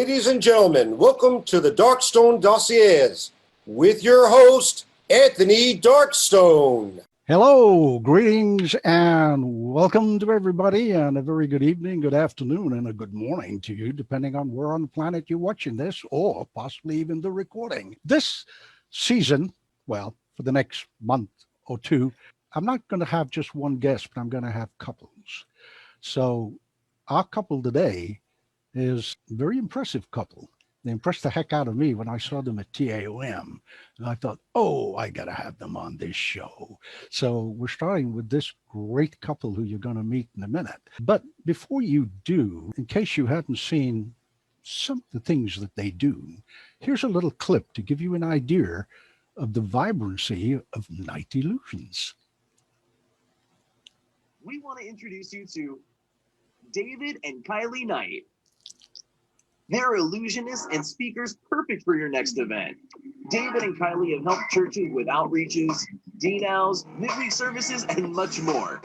Ladies and gentlemen, welcome to the Darkstone Dossiers with your host, Anthony Darkstone. Hello, greetings, and welcome to everybody, and a very good evening, good afternoon, and a good morning to you, depending on where on the planet you're watching this, or possibly even the recording. This season, well, for the next month or two, I'm not going to have just one guest, but I'm going to have couples. So our couple today is a very impressive couple. They impressed the heck out of me when I saw them at TAOM. And I thought, oh, I got to have them on this show. So we're starting with this great couple who you're going to meet in a minute. But before you do, in case you haven't seen some of the things that they do, here's a little clip to give you an idea of the vibrancy of Night Illusions. We want to introduce you to David and Kylie Knight. They're illusionists and speakers perfect for your next event. David and Kylie have helped churches with outreaches, D-Nows, midweek services, and much more.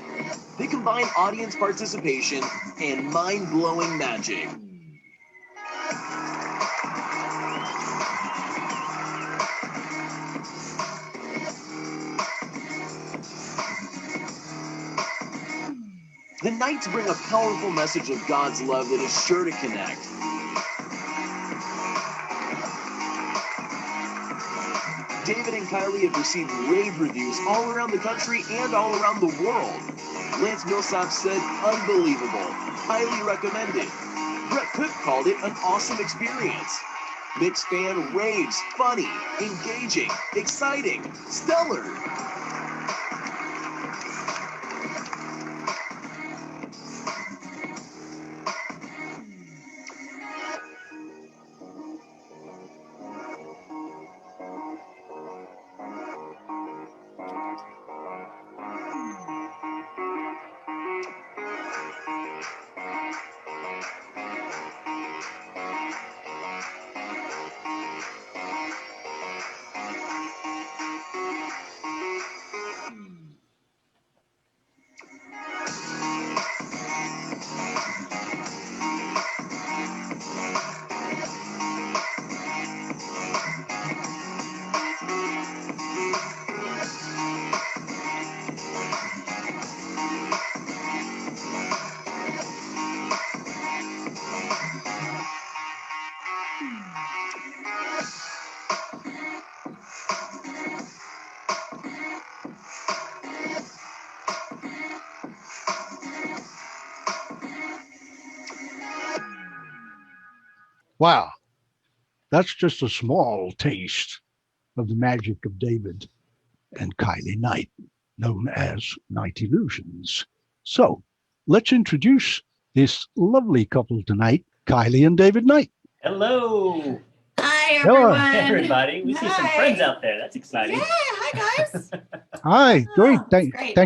They combine audience participation and mind-blowing magic. The Knights bring a powerful message of God's love that is sure to connect. David and Kylie have received rave reviews all around the country and all around the world. Lance Millsap said, unbelievable, highly recommended. Brett Cook called it an awesome experience. Mixed fan raves, funny, engaging, exciting, stellar. Wow, that's just a small taste of the magic of David and Kylie Knight, known as Night Illusions. So let's introduce this lovely couple tonight, Kylie and David Knight. Hello. Hi, everyone. Hello. Hey, everybody. We see some friends out there. That's exciting. Yeah, hi, guys. Hi, great. Great.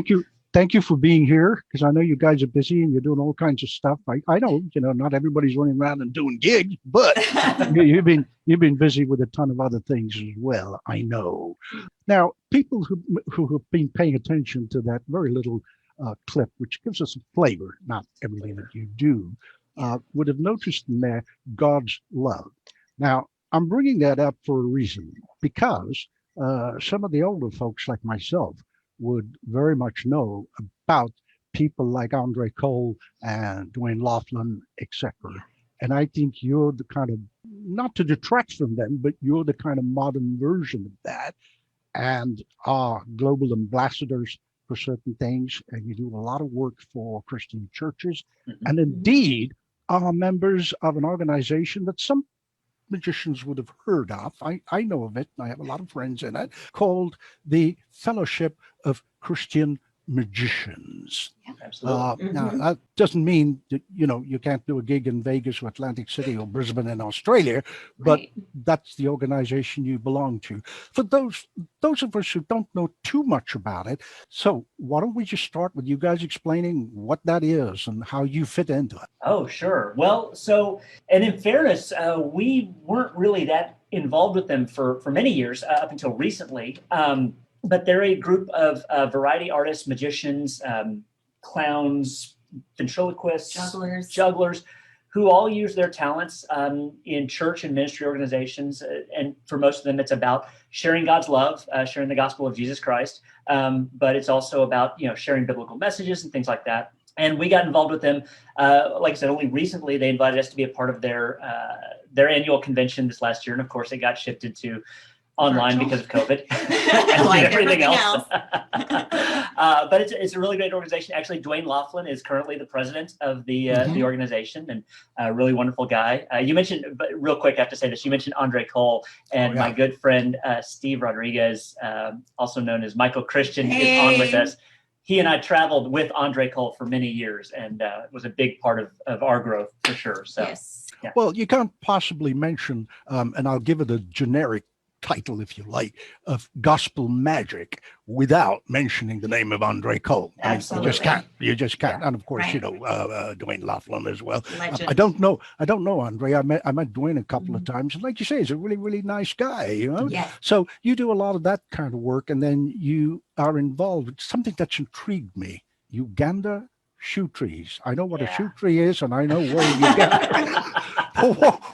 Thank you for being here, because I know you guys are busy and you're doing all kinds of stuff. I know, not everybody's running around and doing gigs, but you've been busy with a ton of other things as well. I know. Now, people who have been paying attention to that very little clip, which gives us a flavor, not everything that you do, would have noticed in there God's love. Now, I'm bringing that up for a reason, because some of the older folks like myself would very much know about people like Andre Cole and Dwayne Laughlin, etc. And I think you're the kind of, not to detract from them, but you're the kind of modern version of that, and are global ambassadors for certain things, and you do a lot of work for Christian churches, and indeed are members of an organization that some magicians would have heard of. I know of it, and I have a lot of friends in it, called the Fellowship of Christian Magicians. Yeah, absolutely. Now, that doesn't mean that, you can't do a gig in Vegas or Atlantic City or Brisbane in Australia, but Right. that's the organization you belong to. For those of us who don't know too much about it, so why don't we just start with you guys explaining what that is and how you fit into it? Oh, sure. Well, and in fairness, we weren't really that involved with them for many years, up until recently. But they're a group of variety artists, magicians, clowns, ventriloquists, Jugglers. who all use their talents in church and ministry organizations. And for most of them, it's about sharing God's love, sharing the gospel of Jesus Christ. But it's also about, sharing biblical messages and things like that. And we got involved with them. Like I said, only recently they invited us to be a part of their annual convention this last year. And of course, it got shifted to online because of COVID and Like everything everything else. But it's a really great organization. Actually, Dwayne Laughlin is currently the president of the organization, and a really wonderful guy. You mentioned, but real quick, I have to say this. You mentioned Andre Cole, and my good friend Steve Rodriguez, also known as Michael Christian, is on with us. He and I traveled with Andre Cole for many years, and was a big part of our growth for sure. So, Yes. Yeah. Well, you can't possibly mention, and I'll give it a generic title, if you like, of gospel magic without mentioning the name of Andre Cole. Absolutely. You just can't. Yeah. And of course, Right. Dwayne Laughlin as well. Legend. I don't know Andre. I met Dwayne a couple of times, and like you say, he's a really, really nice guy. Yes. So you do a lot of that kind of work, and then you are involved with something that's intrigued me: Uganda shoe trees. I know what a shoe tree is, and I know where you get.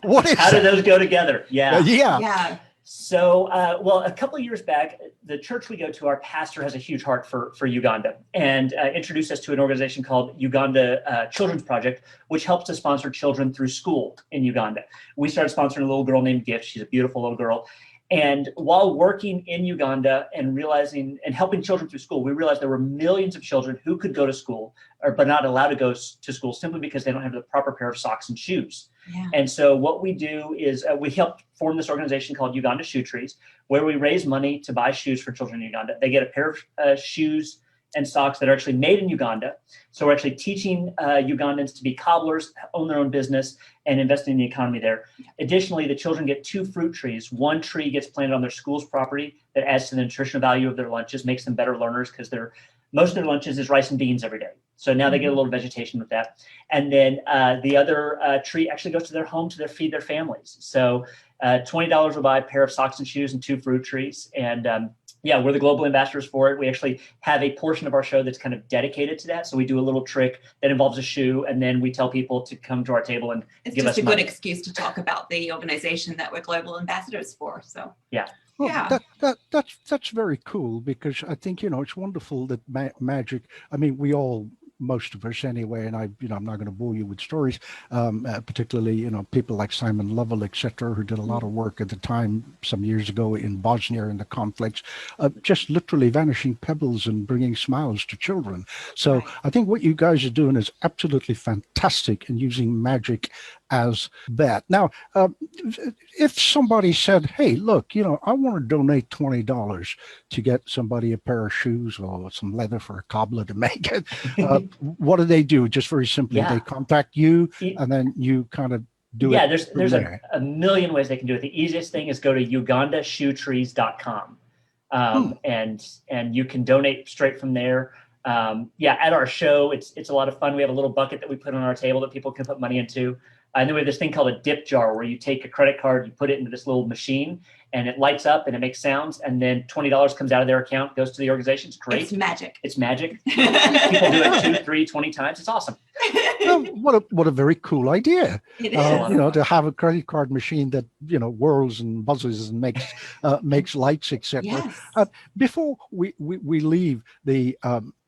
What is How that? do those go together? Yeah. Yeah. So, well, a couple of years back, the church we go to, our pastor has a huge heart for Uganda, and introduced us to an organization called Uganda Children's Project, which helps to sponsor children through school in Uganda. We started sponsoring a little girl named Gift. She's a beautiful little girl. And while working in Uganda and realizing and helping children through school, we realized there were millions of children who could go to school, but not allowed to go to school simply because they don't have the proper pair of socks and shoes. Yeah. And so what we do is we help form this organization called Uganda Shoe Trees, where we raise money to buy shoes for children in Uganda. They get a pair of shoes and socks that are actually made in Uganda. So we're actually teaching Ugandans to be cobblers, own their own business, and investing in the economy there. Additionally, the children get 2 fruit trees. One tree gets planted on their school's property that adds to the nutritional value of their lunches, makes them better learners because most of their lunches is rice and beans every day. So now they get a little vegetation with that. And then the other tree actually goes to their home to feed their families. So $20 will buy a pair of socks and shoes and 2 fruit trees. And we're the global ambassadors for it. We actually have a portion of our show that's kind of dedicated to that. So we do a little trick that involves a shoe, and then we tell people to come to our table and It's give just us a money. good excuse to talk about the organization that we're global ambassadors for. So Well, Yeah. that's very cool, because I think, it's wonderful that magic. I mean, most of us anyway, and I'm not going to bore you with stories, particularly, people like Simon Lovell, etc., who did a lot of work at the time some years ago in Bosnia in the conflicts, just literally vanishing pebbles and bringing smiles to children. So Right. I think what you guys are doing is absolutely fantastic in using magic as that. Now, if somebody said, hey, look, I want to donate $20 to get somebody a pair of shoes or some leather for a cobbler to make it, what do they do? Just very simply, Yeah. they contact you, E- and then you kind of do Yeah, it. there's from a, there. a million ways they can do it. The easiest thing is go to ugandashoetrees.com. And you can donate straight from there. At our show, it's a lot of fun. We have a little bucket that we put on our table that people can put money into. And then we have this thing called a dip jar, where you take a credit card, you put it into this little machine, and it lights up and it makes sounds. And then $20 comes out of their account, goes to the organization. It's great. it's magic. It's magic. People do it 2, 3, 20 times. It's awesome. Well, what a very cool idea. It is. To have a credit card machine that whirls and buzzes and makes lights, etc. Yes. Before we leave the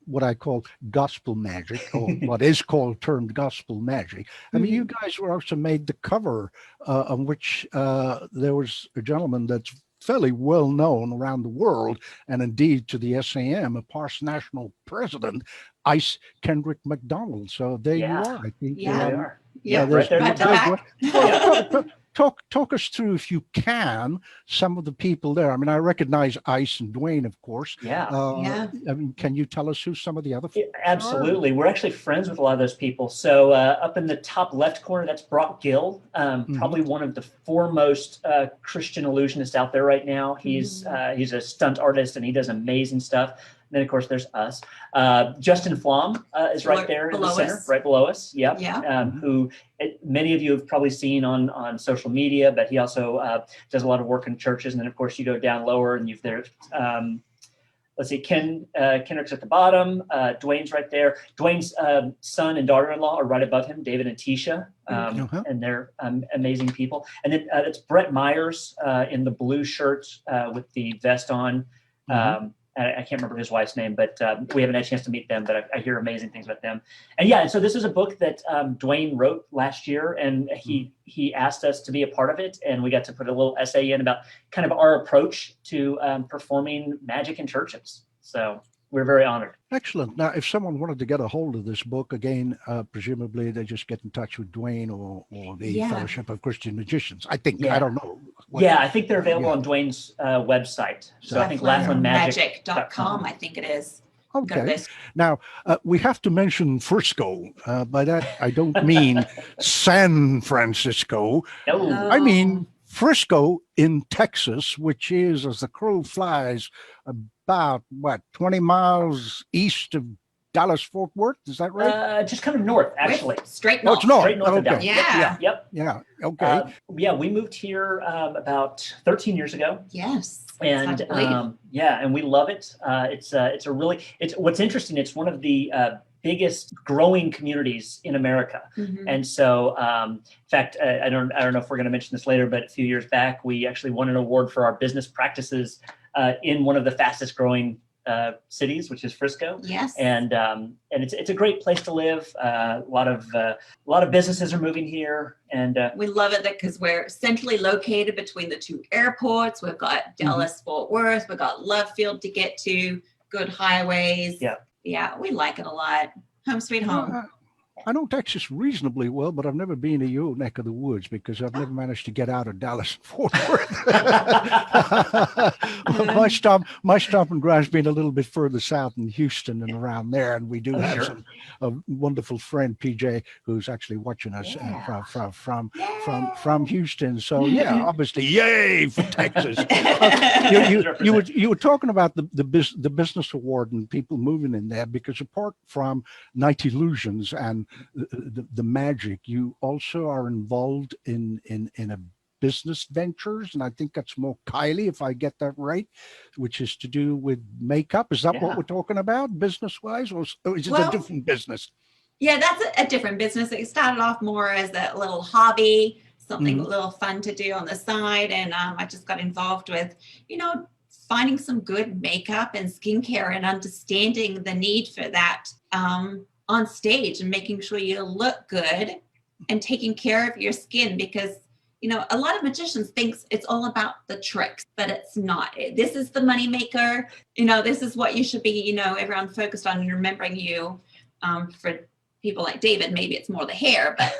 what I call gospel magic, or what is termed gospel magic. I mean, you guys were also made the cover on which there was a gentleman that's fairly well known around the world, and indeed to the SAM, a past national president, Ice Kendrick McDonald. So there you are. I think. Yeah. There they are. Yeah, right there. Back to back. Talk us through, if you can, some of the people there. I mean, I recognize Ice and Dwayne, of course. Yeah. Yeah. I mean, can you tell us who some of the other folks are? Absolutely. We're actually friends with a lot of those people. So up in the top left corner, that's Brock Gill, probably one of the foremost Christian illusionists out there right now. He's a stunt artist, and he does amazing stuff. And then, of course, there's us. Justin Flom is right there in the center, right below us. Yep. Yeah. Who many of you have probably seen on social media, but he also does a lot of work in churches. And then, of course, you go down lower, and let's see, Kendrick's at the bottom. Dwayne's right there. Dwayne's son and daughter-in-law are right above him, David and Tisha, and they're amazing people. And then it's Brett Myers in the blue shirt with the vest on. I can't remember his wife's name, but we haven't had a chance to meet them, but I hear amazing things about them. And yeah, so this is a book that Dwayne wrote last year, and he asked us to be a part of it, and we got to put a little essay in about kind of our approach to performing magic in churches. So we're very honored. Excellent. Now, if someone wanted to get a hold of this book, again, presumably they just get in touch with Dwayne or the Fellowship of Christian Magicians. I think, I don't know. I think they're available on Dwayne's website. So I think LaughlinMagic.com, I think it is. Okay. Now, we have to mention Frisco. By that, I don't mean San Francisco. No. I mean Frisco in Texas, which is, as the crow flies, about 20 miles east of Dallas-Fort Worth. Is that right? Just kind of north, actually. Straight north. It's north. Straight north of Dallas. Yeah. Yep. Yeah. Okay. We moved here about 13 years ago. Yes. And and we love it. It's what's interesting. It's one of the biggest growing communities in America. And so, in fact, I don't know if we're going to mention this later, but a few years back, we actually won an award for our business practices in one of the fastest growing cities, which is Frisco. Yes. And it's a great place to live. A lot of businesses are moving here, and we love it because we're centrally located between the two airports. We've got Dallas Fort Worth. We've got Love Field to get to. Good highways. Yeah, we like it a lot. Home sweet home. I know Texas reasonably well, but I've never been to your neck of the woods because I've never managed to get out of Dallas and Fort Worth. my stomping ground's been a little bit further south in Houston and around there, and we do have a wonderful friend, PJ, who's actually watching us from Houston. So obviously, yay for Texas. You were talking about the business award and people moving in there, because apart from Night Illusions and the magic, you also are involved in a business ventures, and I think that's more Kylie, if I get that right, which is to do with makeup. Is that what we're talking about, business wise, or is it a different business? Yeah, that's a different business. It started off more as a little hobby, something a little fun to do on the side, and I just got involved with, finding some good makeup and skincare and understanding the need for that on stage and making sure you look good and taking care of your skin, because a lot of magicians thinks it's all about the tricks, but it's not. This is the money maker. This is what you should be, everyone focused on and remembering you. For people like David, maybe it's more the hair, but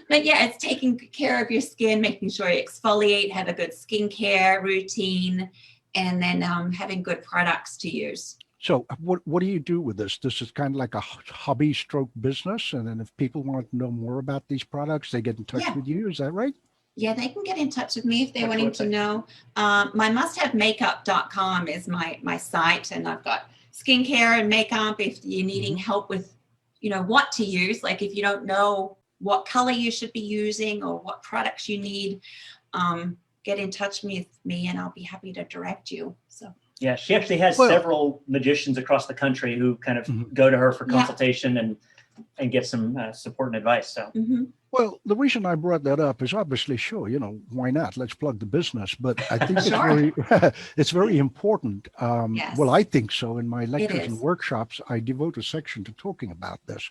but yeah, it's taking care of your skin, making sure you exfoliate, have a good skincare routine, and then having good products to use. So what do you do with this? This is kind of like a hobby stroke business. And then if people want to know more about these products, they get in touch with you. Is that right? Yeah, they can get in touch with me if they're wanting to know. My musthavemakeup.com is my site, and I've got skincare and makeup if you're needing help with, what to use. Like if you don't know what color you should be using or what products you need, get in touch with me and I'll be happy to direct you. So. Yeah, she actually has several magicians across the country who kind of go to her for consultation and get some support and advice. So, well, the reason I brought that up is obviously, why not? Let's plug the business. But I think it's very important. Well, I think so. In my lectures and workshops, I devote a section to talking about this.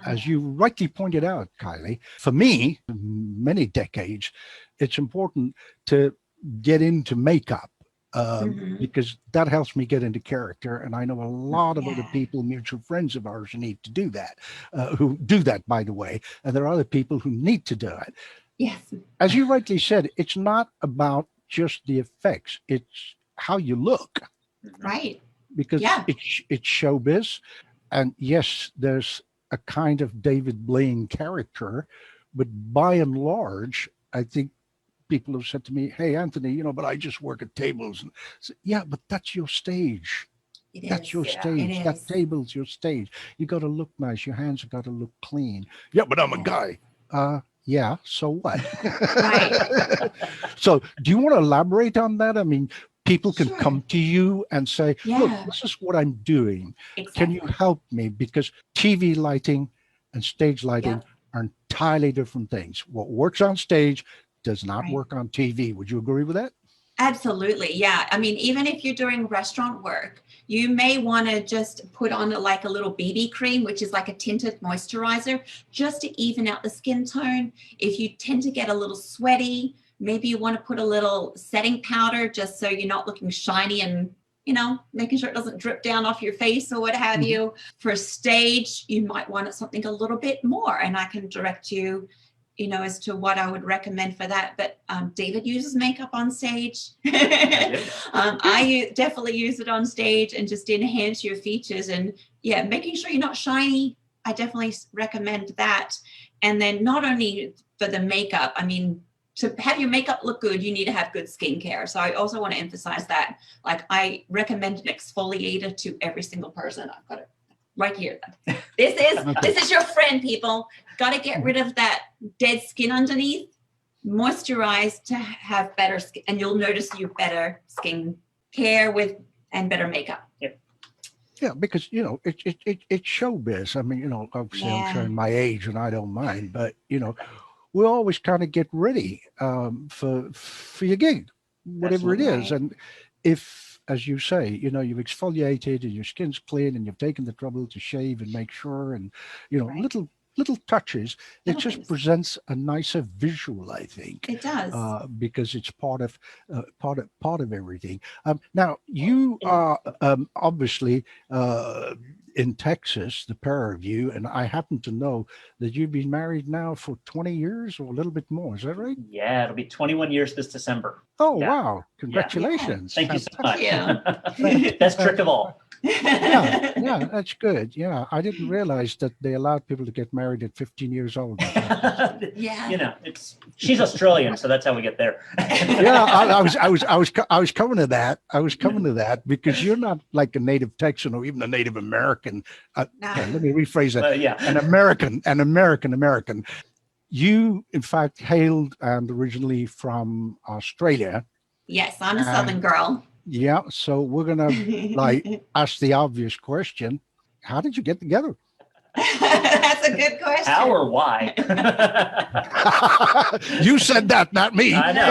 As you rightly pointed out, Kylie, for me, many decades, it's important to get into makeup. Because that helps me get into character. And I know a lot of other people, mutual friends of ours, who need to do that, who do that, by the way. And there are other people who need to do it. Yes. As you rightly said, it's not about just the effects. It's how you look. Right. Because it's showbiz. And yes, there's a kind of David Blaine character, but by and large, I think people have said to me, "Hey, Anthony, but I just work at tables." And so, but that's your stage. That's your stage. That table's your stage. You got to look nice. Your hands have got to look clean. Yeah, but I'm a guy. So what? Right. So do you want to elaborate on that? I mean, people can Sure. come to you and say, look, Yeah. this is what I'm doing. Can Exactly. you help me? Because TV lighting and stage lighting Yep. are entirely different things. What works on stage does not Right. work on TV. Would you agree with that? Absolutely. Yeah. I mean, even if you're doing restaurant work, you may want to just put on like a little BB cream, which is like a tinted moisturizer, just to even out the skin tone. If you tend to get a little sweaty, maybe you want to put a little setting powder just so you're not looking shiny and, making sure it doesn't drip down off your face or what have Mhm. you. For stage, you might want something a little bit more, and I can direct you as to what I would recommend for that. But David uses makeup on stage. I definitely use it on stage and just enhance your features. And yeah, making sure you're not shiny. I definitely recommend that. And then not only for the makeup, I mean, to have your makeup look good, you need to have good skincare. So I also want to emphasize that. Like, I recommend an exfoliator to every single person. I've got it right here. This is your friend, people. Got to get rid of that dead skin underneath. Moisturize to have better skin, and you'll notice you better skin care and better makeup. Yeah, because it's showbiz. I mean, obviously I'm Yeah. showing my age, and I don't mind, but we always kind of get ready for your gig, whatever Absolutely. it is. Right. And if, as you say, you've exfoliated and your skin's clean and you've taken the trouble to shave and make sure, and Right. little touches, it Little just things. presents a nicer visual, I think. It does. Because it's part of everything. Now you are obviously in Texas, the pair of you, and I happen to know that you've been married now for 20 years or a little bit more. Is that right? Yeah, it'll be 21 years this December. Oh, Yeah. wow! Congratulations! Thank you so much. Thank Best trick of all. Yeah, that's good. Yeah, I didn't realize that they allowed people to get married at 15 years old. Yeah. She's Australian, so that's how we get there. Yeah, I was coming to that. I was coming to that because you're not like a native Texan or even a Native American. Okay, let me rephrase that. Yeah. An American. You, in fact, hailed and originally from Australia. Yes, I'm a Southern girl. Yeah, so we're gonna ask the obvious question: how did you get together? That's a good question. How or why? You said that, not me. I know.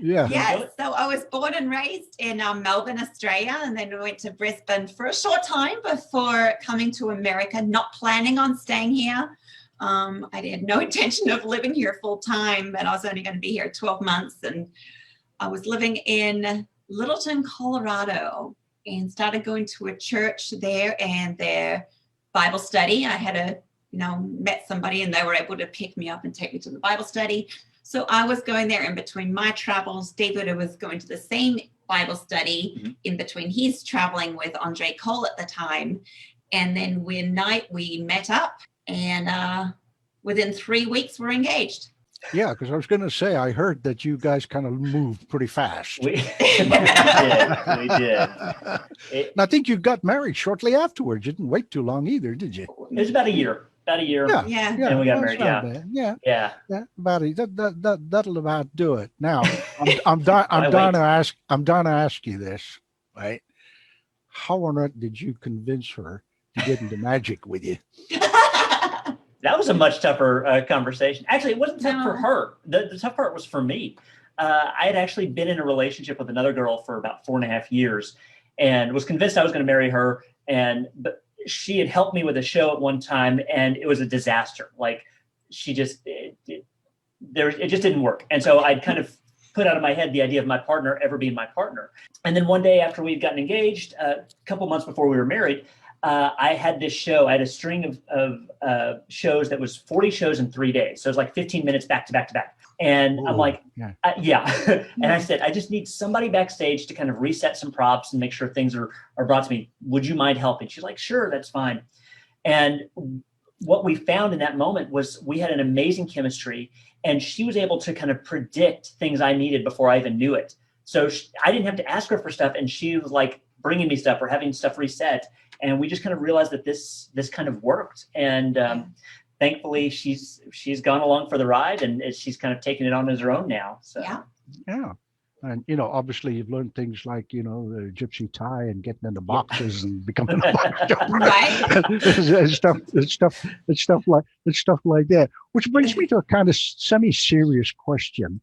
Yeah. Yes, so I was born and raised in Melbourne, Australia, and then we went to Brisbane for a short time before coming to America, not planning on staying here. I had no intention of living here full time, but I was only going to be here 12 months. And I was living in Littleton, Colorado, and started going to a church there and their Bible study. I had met somebody, and they were able to pick me up and take me to the Bible study. So I was going there in between my travels. David was going to the same Bible study in between. He's traveling with Andre Cole at the time. And then one night we met up, and within 3 weeks we're engaged. Yeah, because I was going to say, I heard that you guys kind of moved pretty fast. We did. And I think you got married shortly afterwards. You didn't wait too long either, did you? It was about a year. Yeah. And we got married. Yeah. Yeah. About it. That'll about do it. Now, I'm dying to ask you this, right? How on earth did you convince her to get into magic with you? That was a much tougher conversation. Actually, it wasn't tough for her. The tough part was for me. I had actually been in a relationship with another girl for about 4.5 years and was convinced I was going to marry her. But she had helped me with a show at one time, and it was a disaster. Like, it just didn't work. And so I'd kind of put out of my head the idea of my partner ever being my partner. And then one day after we'd gotten engaged, a couple months before we were married, I had this show. I had a string of shows that was 40 shows in 3 days. So it was like 15 minutes back to back to back. And I'm like, yeah. And I said, I just need somebody backstage to kind of reset some props and make sure things are brought to me. Would you mind helping? She's like, sure, that's fine. And what we found in that moment was we had an amazing chemistry, and she was able to kind of predict things I needed before I even knew it. So I didn't have to ask her for stuff, and she was like bringing me stuff or having stuff reset. And we just kind of realized that this kind of worked. And thankfully, she's gone along for the ride, and she's kind of taken it on as her own now. So Yeah. And, you know, obviously you've learned things like, you know, the gypsy tie and getting into boxes and becoming a box jumper. Right. Stuff like that. Which brings me to a kind of semi-serious question.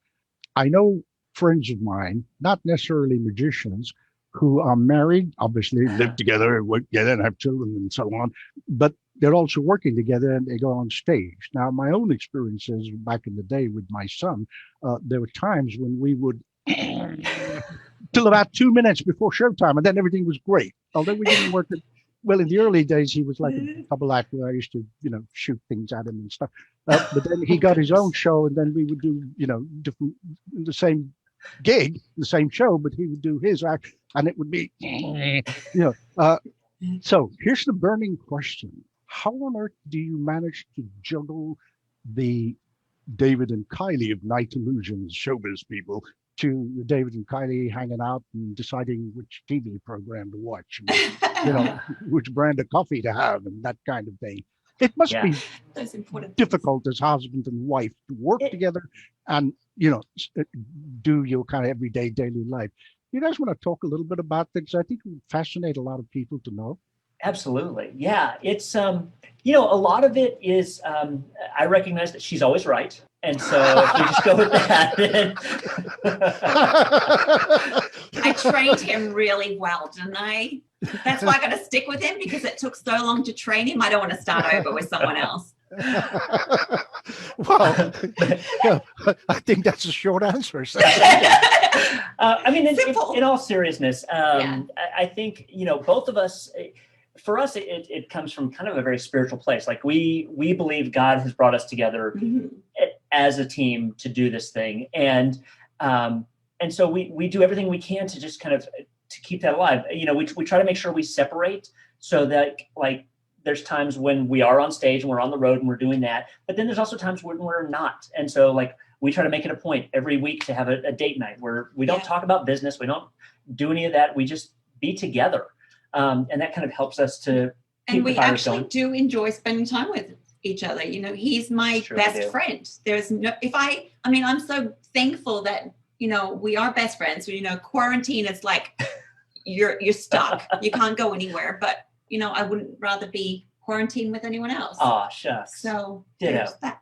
I know friends of mine, not necessarily magicians, who are married, obviously live together, work together, and have children and so on, but they're also working together and they go on stage. Now, my own experiences back in the day with my son, there were times when we would till about 2 minutes before showtime, and then everything was great. Although we didn't work it well in the early days, he was like a double act where I used to, you know, shoot things at him and stuff. But then he got his own show, and then we would do, you know, the same gig, the same show, but he would do his act, and it would be, you know. So here's the burning question: how on earth do you manage to juggle the David and Kylie of Night Illusions showbiz people to the David and Kylie hanging out and deciding which TV program to watch, and, you know, which brand of coffee to have, and that kind of thing? It must be Those important difficult as husband and wife to work together and, you know, do your kind of everyday daily life. You guys want to talk a little bit about things? I think it would fascinate a lot of people to know. Absolutely. Yeah. It's, you know, a lot of it is, I recognize that she's always right. And so if we just go with that, then I trained him really well, didn't I? That's why I got to stick with him, because it took so long to train him. I don't want to start over with someone else. Well, yeah, I think that's a short answer. I mean, in all seriousness, I think, you know, both of us, for us, it comes from kind of a very spiritual place. Like we believe God has brought us together as a team to do this thing. And so we do everything we can to just kind of to keep that alive. You know, we try to make sure we separate so that, like, there's times when we are on stage and we're on the road and we're doing that, but then there's also times when we're not. And so, like, we try to make it a point every week to have a date night where we don't talk about business. We don't do any of that. We just be together. And that kind of helps us to keep and we the fire actually going. do enjoy spending time with each other. You know, he's my best friend. There's no, I mean, I'm so thankful that, you know, we are best friends. You know, quarantine is like, you're stuck. You can't go anywhere, but, you know, I wouldn't rather be quarantined with anyone else. Oh, shucks. So ditto. that.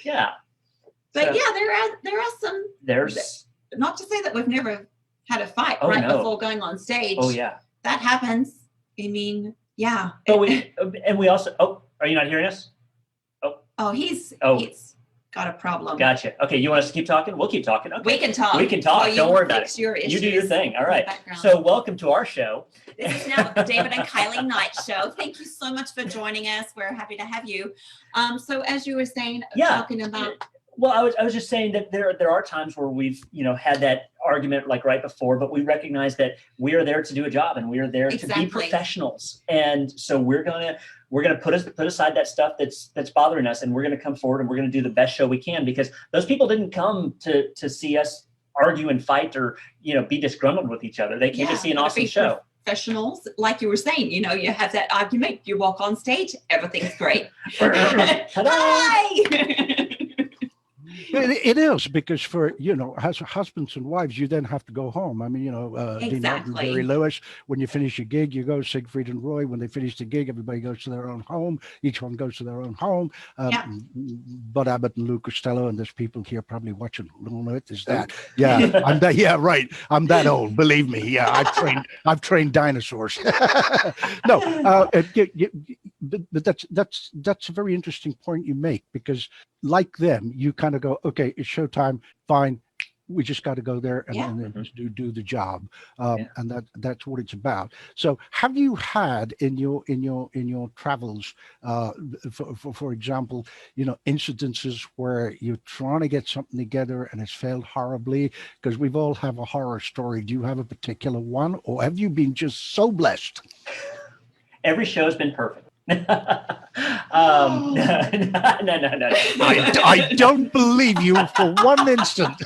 Yeah. But so, yeah, there are some, there's not to say that we've never had a fight before going on stage. Oh yeah. That happens. I mean, yeah. But we also, are you not hearing us? Oh, he's got a problem. Gotcha. Okay, you want us to keep talking? We'll keep talking. Okay. We can talk. We can talk. Well, don't worry about it. You do your thing. All right. So welcome to our show. This is now the David and Kylie Night Show. Thank you so much for joining us. We're happy to have you. So as you were saying, talking about. Well, I was just saying that there are times where we've, you know, had that argument like right before, but we recognize that we are there to do a job and we are there to be professionals. And so we're gonna put aside that stuff that's bothering us, and we're gonna come forward and we're gonna do the best show we can, because those people didn't come to see us argue and fight or, you know, be disgruntled with each other. They came to see an awesome show. Professionals, like you were saying, you know, you have that argument, you walk on stage, everything's great. Hi! It is, because for, you know, as husbands and wives, you then have to go home. I mean, you know, Dean Martin, Jerry Lewis, when you finish your gig, you go. Siegfried and Roy, when they finish the gig, everybody goes to their own home. Each one goes to their own home. Bud Abbott and Lou Costello, and there's people here probably watching. Is that? Yeah, I'm that. Yeah, right. I'm that old. Believe me. Yeah, I've trained dinosaurs. No, but that's a very interesting point you make, because like them, you kind of go, okay, it's showtime, fine. We just got to go there and then just do the job, and that's what it's about. So, have you had in your travels, for example, you know, incidences where you're trying to get something together and it's failed horribly? Because we've all have a horror story. Do you have a particular one, or have you been just so blessed? Every show has been perfect. No. I don't believe you for one instant.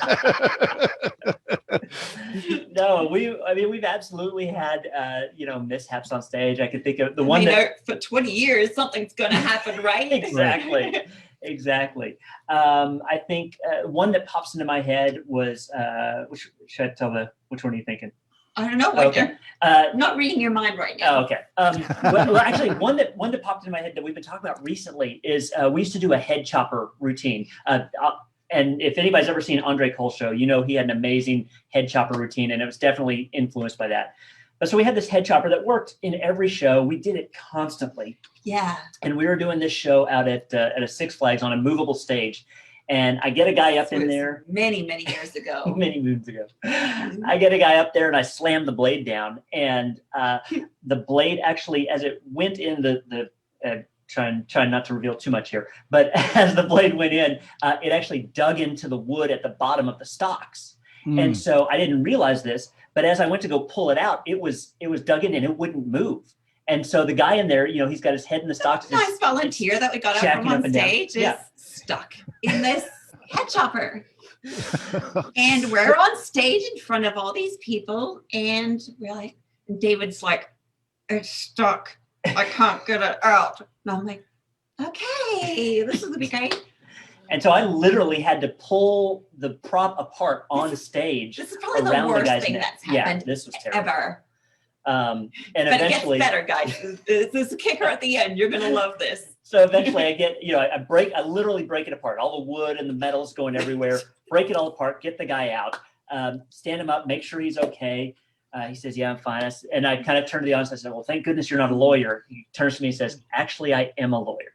No, we've absolutely had you know, mishaps on stage. I could think of the one that for 20 years something's going to happen, right? Exactly. Exactly. I think one that pops into my head was, should I tell which one are you thinking? I don't know. Okay. Not reading your mind right now. Oh, okay. Well, actually, one that popped into my head that we've been talking about recently is we used to do a head chopper routine. And if anybody's ever seen Andre Cole's show, you know he had an amazing head chopper routine, and it was definitely influenced by that. But so we had this head chopper that worked in every show. We did it constantly. Yeah. And we were doing this show out at a Six Flags on a movable stage. And I get a guy up in there. Many years ago. Many moons ago. I get a guy up there and I slam the blade down. And the blade actually, as it went in trying not to reveal too much here, but as the blade went in, it actually dug into the wood at the bottom of the stocks. And so I didn't realize this, but as I went to go pull it out, it was dug in and it wouldn't move. And so the guy in there, he's got his head in the stocks. Nice volunteer that we got out from on stage is stuck in this head chopper. And we're on stage in front of all these people, and we're like, David's like, it's stuck. I can't get it out. And I'm like, okay, this is gonna be great. And so I literally had to pull the prop apart on stage. This is probably around the worst guy's thing neck. that's happened this was terrible. ever. And but eventually, it gets better, guys. This is a kicker at the end. You're gonna love this. So eventually, I literally break it apart. All the wood and the metal's going everywhere. Break it all apart. Get the guy out. Stand him up. Make sure he's okay. He says, "Yeah, I'm fine." And I kind of turn to the audience. I said, "Well, thank goodness you're not a lawyer." He turns to me and says, "Actually, I am a lawyer."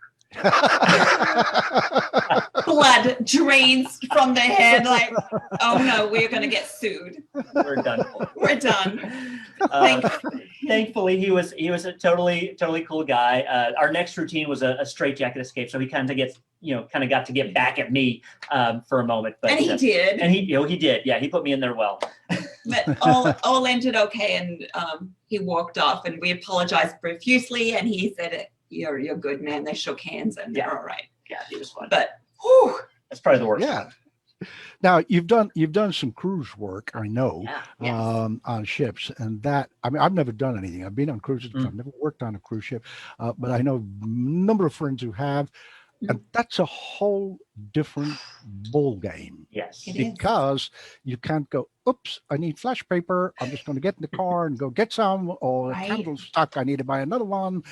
Blood drains from the head. Like, oh no, we're gonna get sued. We're done. We're done. Thankfully, he was a totally cool guy. Our next routine was a straitjacket escape, so he kind of got to get back at me for a moment. But and he did. And he did. Yeah, he put me in there well. But all ended okay, and he walked off, and we apologized profusely, and he said, You're good, man. They shook hands, and they're all right. Yeah, he was fun. But whew, that's probably the worst. Yeah. Now you've done some cruise work, I know, on ships, and that I've never done anything. I've been on cruises, but I've never worked on a cruise ship. But I know a number of friends who have, and that's a whole different ball game. Yes, because you can't go, oops, I need flash paper. I'm just going to get in the car and go get some, or a candle's stuck. I need to buy another one.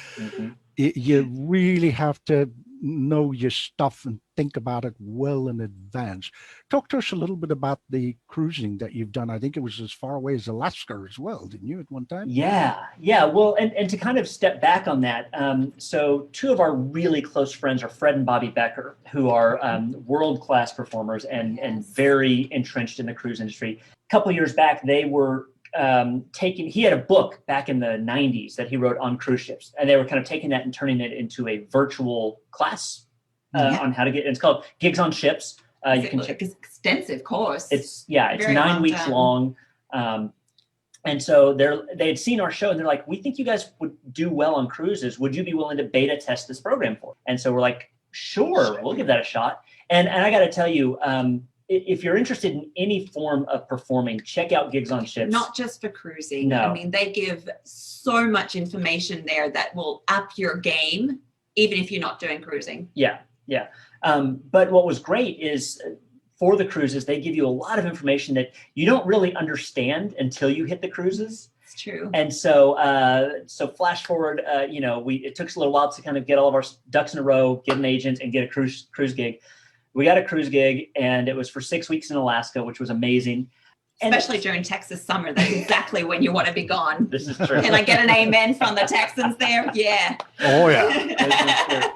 You really have to know your stuff and think about it well in advance. Talk to us a little bit about the cruising that you've done. I think it was as far away as Alaska as well, didn't you, at one time? Yeah. Well, and to kind of step back on that, so two of our really close friends are Fred and Bobby Becker, who are world-class performers and very entrenched in the cruise industry. A couple of years back, they were he had a book back in the 90s that he wrote on cruise ships, and they were kind of taking that and turning it into a virtual class on how to get, it's called Gigs on Ships. You can check. Extensive course. It's 9 weeks long. And so they had seen our show, and they're like, we think you guys would do well on cruises. Would you be willing to beta test this program for us? And so we're like, sure, we'll give that a shot. And I got to tell you, if you're interested in any form of performing, check out Gigs on Ships. Not just for cruising. No. I mean, they give so much information there that will up your game, even if you're not doing cruising. Yeah. But what was great is for the cruises, they give you a lot of information that you don't really understand until you hit the cruises. It's true. And so flash forward, it took us a little while to kind of get all of our ducks in a row, get an agent, and get a cruise gig. We got a cruise gig, and it was for 6 weeks in Alaska, which was amazing. Especially during Texas summer. That's exactly when you want to be gone. This is true. Can I get an amen from the Texans there? Yeah. Oh, yeah. This is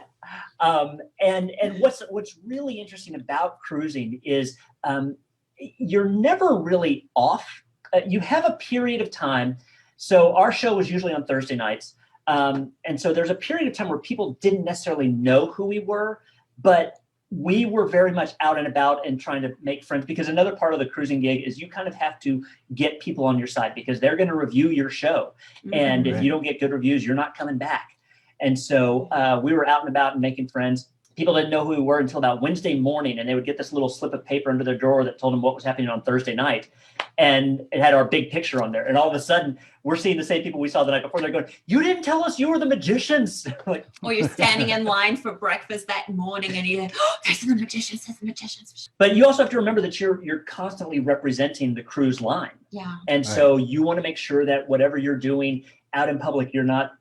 true. And what's really interesting about cruising is you're never really off. You have a period of time. So our show was usually on Thursday nights. And so there's a period of time where people didn't necessarily know who we were, but we were very much out and about and trying to make friends, because another part of the cruising gig is you kind of have to get people on your side, because they're going to review your show. And if you don't get good reviews, you're not coming back. And so we were out and about and making friends. People didn't know who we were until about Wednesday morning, and they would get this little slip of paper under their drawer that told them what was happening on Thursday night. and it had our big picture on there. And all of a sudden, we're seeing the same people we saw the night before. They're going, "You didn't tell us you were the magicians." Like, Or you're standing in line for breakfast that morning and you're like, "Oh, there's the magicians, there's the magicians." but you also have to remember that you're constantly representing the cruise line. Yeah. And so you want to make sure that whatever you're doing out in public, you're not,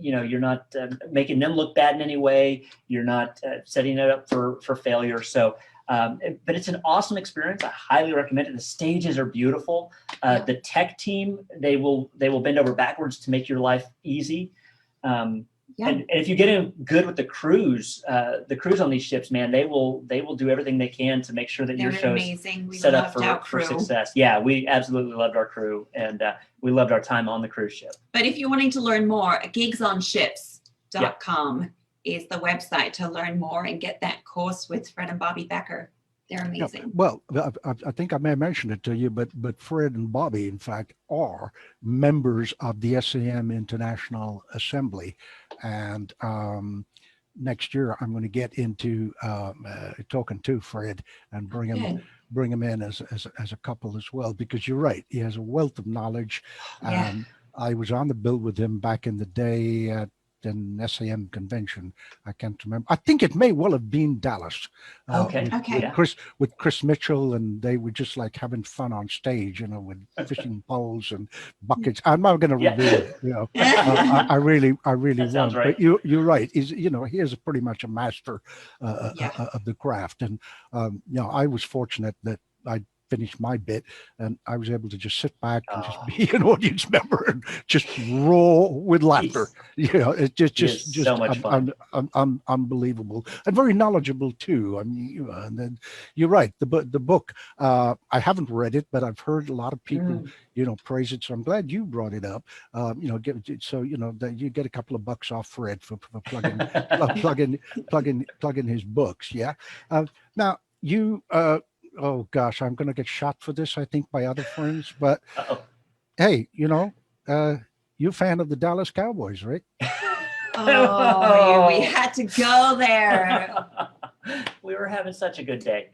you're not making them look bad in any way. You're not setting it up for failure. So, but it's an awesome experience. I highly recommend it. The stages are beautiful. The tech team, they will bend over backwards to make your life easy. And if you get in good with the crews on these ships, man, they will do everything they can to make sure that your show's amazing. We set up loved our for crew. success. Yeah, we absolutely loved our crew, and we loved our time on the cruise ship. But if you're wanting to learn more, gigsonships.com is the website to learn more and get that course with Fred and Bobby Becker. They're amazing. Yeah, well, I think I may have mentioned it to you, but Fred and Bobby, in fact, are members of the SAM International Assembly, and next year I'm going to get into talking to Fred and bring him in as a couple as well, because you're right, he has a wealth of knowledge. I was on the bill with him back in the day at an SAM convention. I can't remember. I think it may well have been Dallas. With Chris Mitchell, and they were just like having fun on stage, with fishing poles and buckets. I'm not going to reveal it. I really won't. Right. But you're right. He is pretty much a master of the craft, and I was fortunate that I finished my bit and I was able to just sit back and just be an audience member and just roar with laughter. It's just so much fun. Unbelievable and very knowledgeable too. I mean, and then you're right. The book, I haven't read it, but I've heard a lot of people, praise it. So I'm glad you brought it up. That you get a couple of bucks off Fred for plugging his books. Yeah. Now you, oh gosh, I'm going to get shot for this, I think, by other friends. But hey, you're a fan of the Dallas Cowboys, right? Oh, we had to go there. We were having such a good day.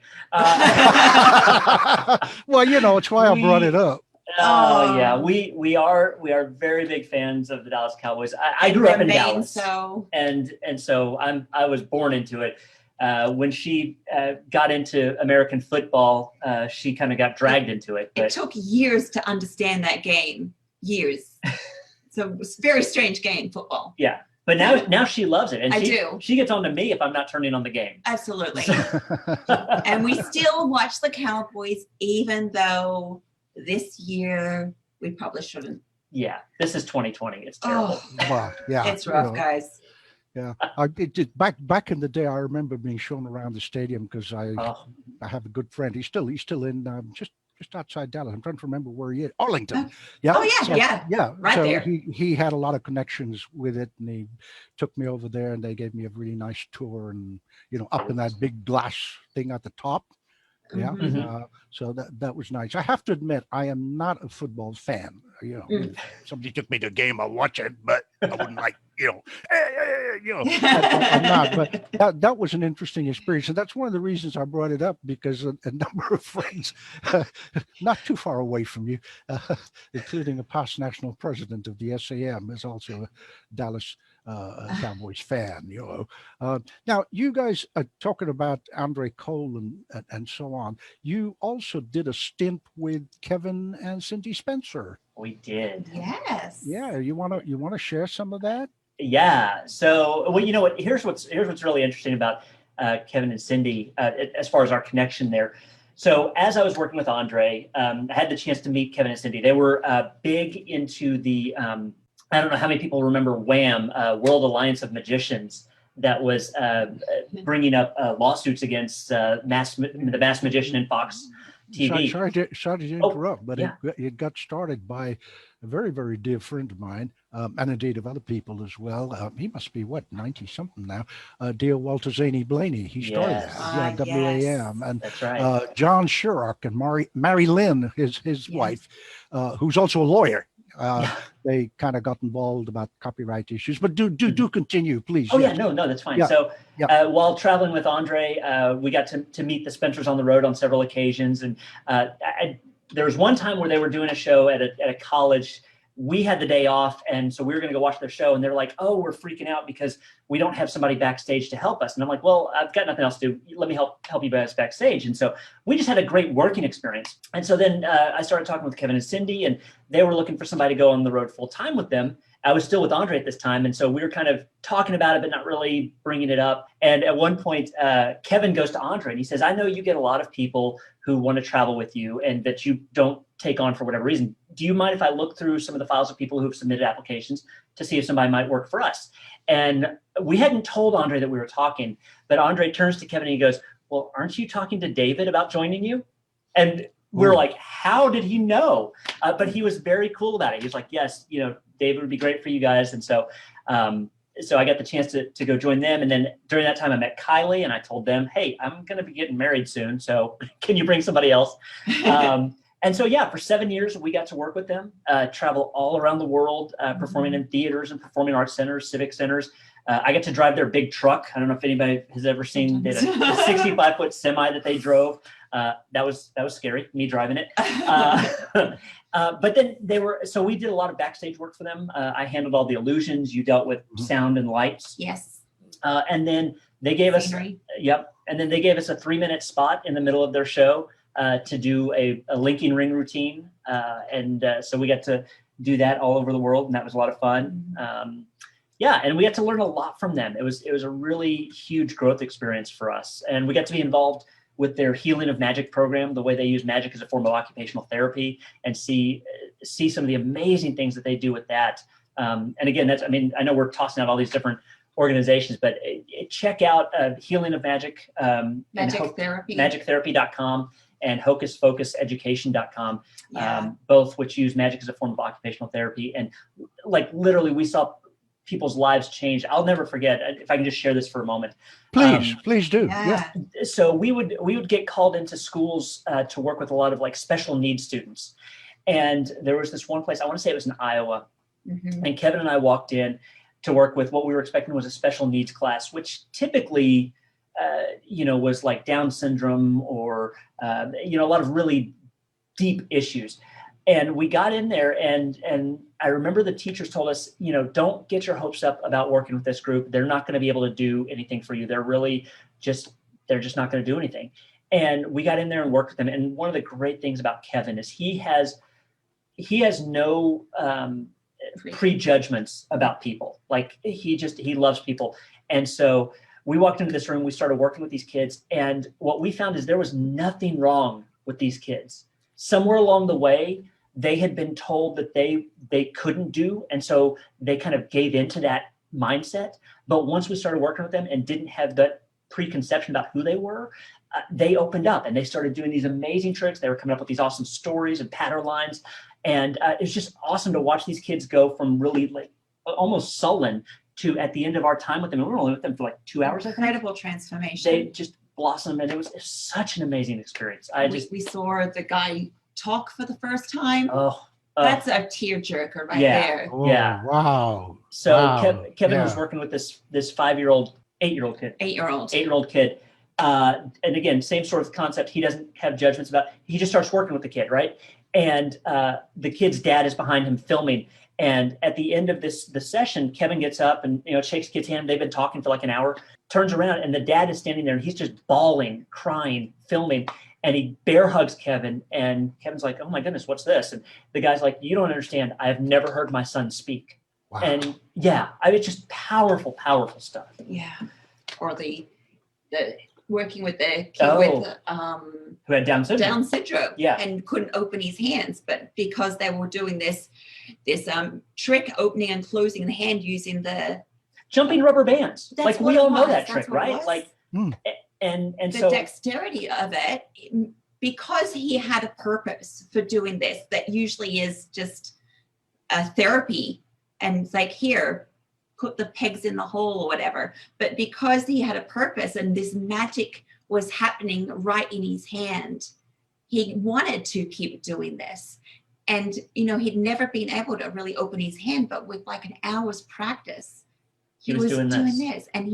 Well, it's why I brought it up. Yeah, we are very big fans of the Dallas Cowboys. I grew up in Dallas, and so I was born into it. When she got into American football, she kind of got dragged into it. It took years to understand that game. Years. So it was a very strange game, football. Yeah. But now she loves it. And I do. She gets on to me if I'm not turning on the game. Absolutely. And we still watch the Cowboys, even though this year we probably shouldn't. Yeah. This is 2020. It's terrible. Wow. Yeah. It's rough, guys. Yeah, back in the day. I remember being shown around the stadium because I have a good friend. He's still in just outside Dallas. I'm trying to remember where he is. Arlington. Yeah. Oh yeah. Right there. He had a lot of connections with it, and he took me over there, and they gave me a really nice tour, and up in that big glass thing at the top. Yeah. Mm-hmm. So that was nice. I have to admit, I am not a football fan. If somebody took me to a game, I'll watch it, but I wouldn't like, I'm not. But that was an interesting experience, and that's one of the reasons I brought it up, because a number of friends, not too far away from you, including a past national president of the SAM, is also a Dallas Cowboys fan. Now you guys are talking about Andre Cole and so on. You also did a stint with Kevin and Cindy Spencer. We did. Yes. Yeah. You want to share some of that? Yeah. So, well, you know what? Here's what's really interesting about Kevin and Cindy as far as our connection there. So, as I was working with Andre, I had the chance to meet Kevin and Cindy. They were big into the I don't know how many people remember WHAM, World Alliance of Magicians, that was bringing up lawsuits against the Masked Magician and Fox TV. Sorry to interrupt, but it got started by a very, very dear friend of mine, and indeed of other people as well. He must be, 90-something now. Dear Walter Zaney Blaney. He started that. WAM. And that's right. John Shurock and Mary Lynn, his wife, who's also a lawyer. They kind of got involved about copyright issues, but do continue, please. Oh, no, that's fine. Yeah. So while traveling with Andre, we got to meet the Spencers on the road on several occasions. And there was one time where they were doing a show at a college. We had the day off, and so we were going to go watch their show, and they're like, oh, we're freaking out because we don't have somebody backstage to help us. And I'm like, well, I've got nothing else to do. Let me help you guys backstage. And so we just had a great working experience. And so then I started talking with Kevin and Cindy, and they were looking for somebody to go on the road full time with them. I was still with Andre at this time. And so we were kind of talking about it, but not really bringing it up. And at one point, Kevin goes to Andre and he says, I know you get a lot of people who want to travel with you and that you don't take on for whatever reason. Do you mind if I look through some of the files of people who've submitted applications to see if somebody might work for us? And we hadn't told Andre that we were talking, but Andre turns to Kevin and he goes, well, aren't you talking to David about joining you? And we're like, how did he know? But he was very cool about it. He was like, yes, David would be great for you guys. And so so I got the chance to go join them. And then during that time, I met Kylie and I told them, hey, I'm going to be getting married soon. So can you bring somebody else? And so, yeah, for 7 years, we got to work with them, travel all around the world, performing in theaters and performing arts centers, civic centers. I got to drive their big truck. I don't know if anybody has ever seen the 65-foot semi that they drove. That was scary, me driving it. But then so we did a lot of backstage work for them. I handled all the illusions. You dealt with sound and lights. Yes. And then they gave us, and then they gave us a 3-minute spot in the middle of their show to do a linking ring routine. So we got to do that all over the world, and that was a lot of fun. And we got to learn a lot from them. It was a really huge growth experience for us. And we got to be involved with their Healing of Magic program, the way they use magic as a form of occupational therapy, and see some of the amazing things that they do with that. And again, I know we're tossing out all these different organizations, but check out Healing of Magic, Magic Therapy. MagicTherapy.com and HocusPocusEducation.com, both which use magic as a form of occupational therapy. And like literally we saw people's lives change. I'll never forget, if I can just share this for a moment. Please do. Yeah. So we would get called into schools to work with a lot of like special needs students. And there was this one place, I want to say it was in Iowa. And Kevin and I walked in to work with what we were expecting was a special needs class, which typically, was like Down syndrome or, a lot of really deep issues. And we got in there and I remember the teachers told us, don't get your hopes up about working with this group. They're not going to be able to do anything for you. They're just not going to do anything. And we got in there and worked with them. And one of the great things about Kevin is he has no prejudgments about people. Like he loves people. And so we walked into this room, we started working with these kids. And what we found is there was nothing wrong with these kids. Somewhere along the way, they had been told that they couldn't do. And so they kind of gave into that mindset. But once we started working with them and didn't have that preconception about who they were, they opened up and they started doing these amazing tricks. They were coming up with these awesome stories and pattern lines. And it was just awesome to watch these kids go from really like almost sullen to at the end of our time with them. And we were only with them for like 2 hours. Incredible transformation. They just blossomed, and it was such an amazing experience. We saw the guy talk for the first time. Oh, that's a tearjerker right there. Oh, yeah. Wow. So Wow. Kevin was working with this 8-year-old kid. And again, same sort of concept. He doesn't have judgments about. He just starts working with the kid, right? And the kid's dad is behind him filming. And at the end of the session, Kevin gets up and shakes the kid's hand. They've been talking for like an hour. Turns around and the dad is standing there and he's just bawling, crying, filming. And he bear hugs Kevin. And Kevin's like, "Oh my goodness, what's this?" And the guy's like, "You don't understand. I have never heard my son speak." Wow. And yeah, it's just powerful, powerful stuff. Yeah. Or the working with the kid with who had Down syndrome. Yeah. And couldn't open his hands, but because they were doing this trick, opening and closing the hand using the jumping rubber bands. That's like we all know was. that That's trick, right? Like and the so dexterity of it, because he had a purpose for doing this that usually is just a therapy, and it's like, here, put the pegs in the hole or whatever. But because he had a purpose and this magic was happening right in his hand, he wanted to keep doing this. And, he'd never been able to really open his hand, but with like an hour's practice, he was doing this. And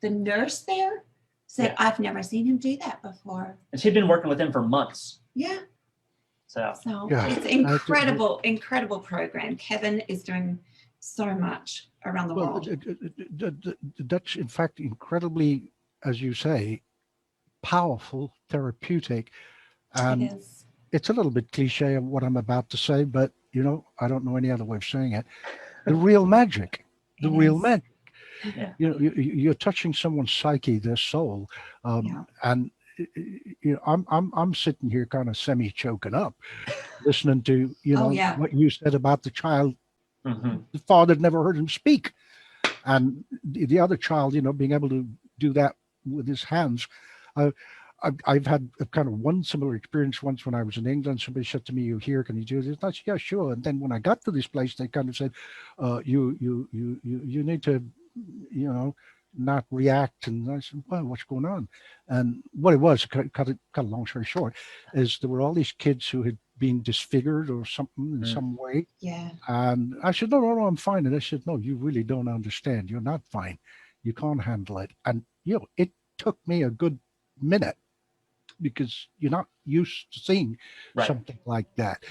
the nurse there said, "I've never seen him do that before." And she'd been working with him for months. Yeah. So So Yeah. it's incredible program. Kevin is doing so much around the Well, world. that's in fact incredibly, as you say, powerful, therapeutic. It And is. it's a little bit cliche of what I'm about to say, but I don't know any other way of saying it. The real magic, the It real is. magic. Yeah. You're touching someone's psyche, their soul, Yeah. and I'm sitting here kind of semi choking up, listening to Oh, yeah. what you said about the child. Hmm. The father had never heard him speak, and the other child, being able to do that with his hands. Uh, I've had a kind of one similar experience once when I was in England. Somebody said to me, "You here? Can you do this?" I said, "Yeah, sure." And then when I got to this place, they kind of said, "You need to, not react." And I said, "Well, what's going on?" And what it was, cut a long story short, is there were all these kids who had been disfigured or something in some way. Yeah. And I said, no, I'm fine. And I said, "No, you really don't understand. You're not fine. You can't handle it." And, it took me a good minute because you're not used to seeing Right. something like that.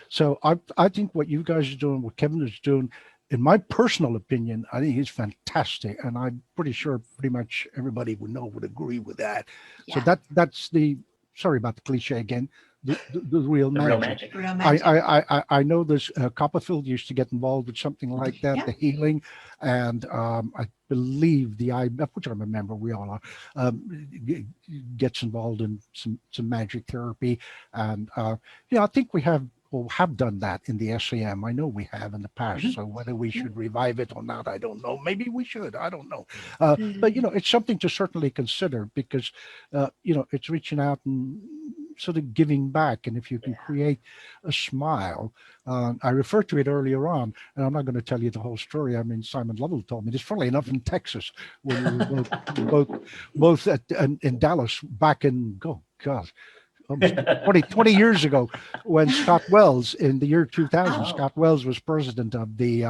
So I think what you guys are doing, what Kevin is doing, in my personal opinion, I think is fantastic. And I'm pretty sure pretty much everybody would agree with that. So Yeah. that's sorry about the cliche again, the real The magic. real magic. Real magic. I know there's Copperfield used to get involved with something like that, Yeah. the healing, and I believe which I remember we all are, gets involved in some magic therapy, and I think we have done that in the SAM. I know we have in the past. Mhm. So whether we should revive it or not, I don't know. Maybe we should. I don't know. Mm-hmm. But it's something to certainly consider because it's reaching out and sort of giving back. And if you can create a smile, I referred to it earlier on, and I'm not going to tell you the whole story. I mean, Simon Lovell told me this, funnily enough, in Texas, when we were both in Dallas back in, oh God, almost 20 years ago, when Scott Wells, in the year 2000, Oh. Scott Wells was president of the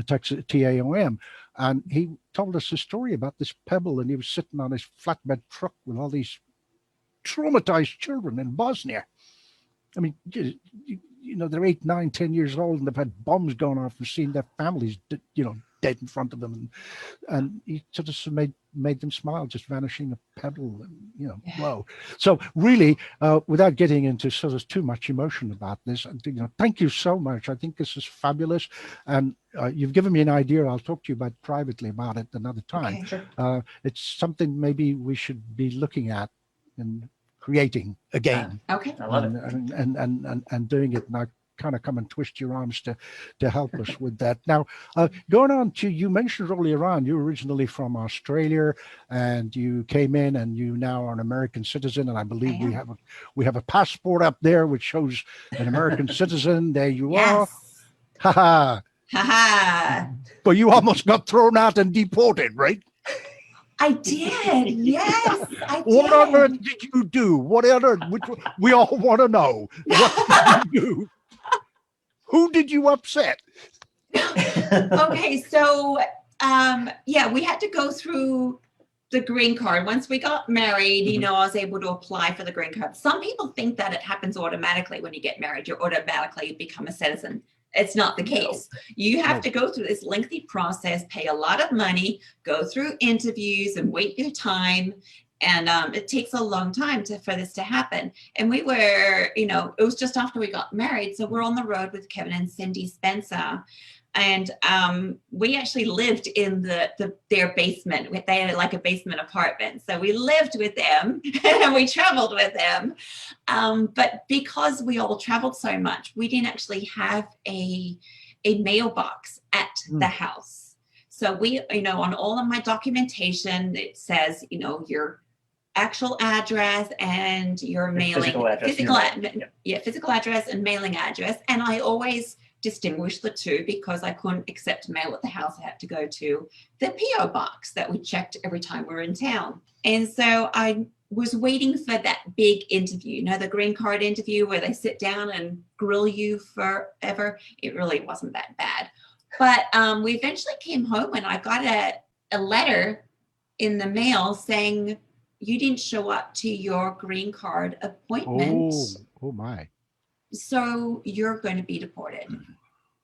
Texas TAOM. And he told us a story about this pebble, and he was sitting on his flatbed truck with all these traumatized children in Bosnia. I mean, they're 8, 9, 10 years old, and they've had bombs going off and seen their families, dead in front of them, and he sort of made them smile, just vanishing a pebble, and whoa. So really, without getting into sort of too much emotion about this, thank you so much. I think this is fabulous, and you've given me an idea. I'll talk to you about privately about it another time. Okay. Sure. It's something maybe we should be looking at and creating again. Okay. I love it. And doing it, and I kind of come and twist your arms to help us with that. Now, going on to, you mentioned earlier on, you're originally from Australia, and you came in, and you now are an American citizen, and I believe we have a passport up there which shows an American citizen. There you are. Yes. Ha ha. Ha ha. But you almost got thrown out and deported, right? I did. Yes, I did. What on earth did you do? What on earth? We all want to know. What did you do? Who did you upset? Okay, so we had to go through the green card. Once we got married, I was able to apply for the green card. Some people think that it happens automatically when you get married. You automatically become a citizen. It's not the case. You have to go through this lengthy process, pay a lot of money, go through interviews and wait your time. And it takes a long time for this to happen. And we were, it was just after we got married. So we're on the road with Kevin and Cindy Spencer. And we actually lived in their basement. They had like a basement apartment. So we lived with them and we traveled with them. But because we all traveled so much, we didn't actually have a mailbox at the house. So we, on all of my documentation, it says, your actual address and your mailing physical address and mailing address. And I always distinguish the two because I couldn't accept mail at the house. I had to go to the PO box that we checked every time we were in town. And so I was waiting for that big interview, the green card interview where they sit down and grill you forever. It really wasn't that bad. But we eventually came home and I got a letter in the mail saying, you didn't show up to your green card appointment. Oh my. so you're going to be deported.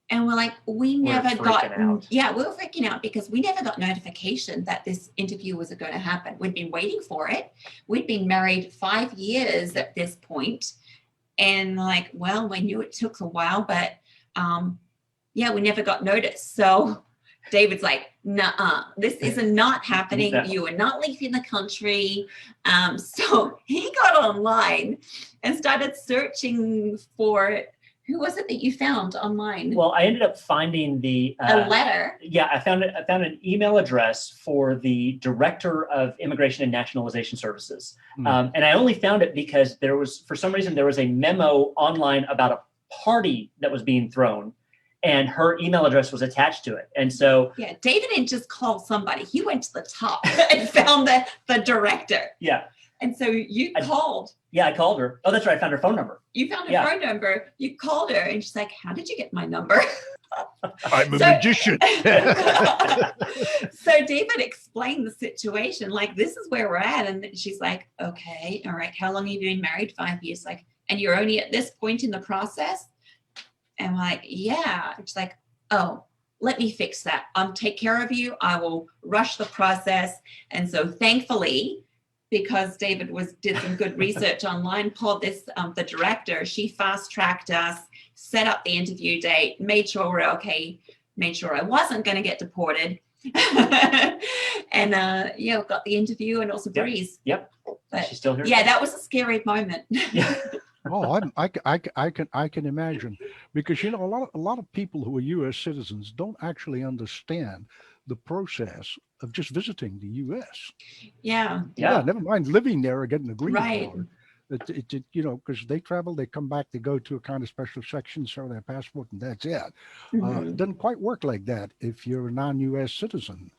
And we're like, we We're never got, freaking out. yeah, we were freaking out because we never got notification that this interview was going to happen. We'd been waiting for it. We'd been married 5 years at this point. And like, well, we knew it took a while, but yeah, we never got notice. So David's like, nuh-uh, this is not happening. No. You are not leaving the country. So he got online and started searching for, who was it that you found online? Well, I ended up finding a letter. Yeah, I found an email address for the Director of Immigration and Nationalization Services. And I only found it because for some reason, there was a memo online about a party that was being thrown, and her email address was attached to it. And so, yeah, David didn't just call somebody. He went to the top and found the director. Yeah. And so you called. Yeah, I called her. Oh, that's right. I found her phone number. You found her phone number. You called her, and she's like, "How did you get my number?" I'm a magician. So David explained the situation. Like, this is where we're at. And she's like, okay, all right. How long have you been married? 5 years. Like, and you're only at this point in the process? And we're like, yeah. And she's like, oh, let me fix that. Take care of you. I will rush the process. And so thankfully, because David did some good research online, called the director, she fast-tracked us, set up the interview date, made sure we're okay, made sure I wasn't going to get deported. And yeah, got the interview and also Breeze. Yep. But she's still here. yeah, that was a scary moment. Oh, I can imagine, because a lot of people who are U.S. citizens don't actually understand the process of just visiting the U.S. Yeah. Never mind living there or getting a green Right. card. Because they travel, they come back, they go to a kind of special section, show their passport, and that's it. It doesn't quite work like that if you're a non-U.S. citizen.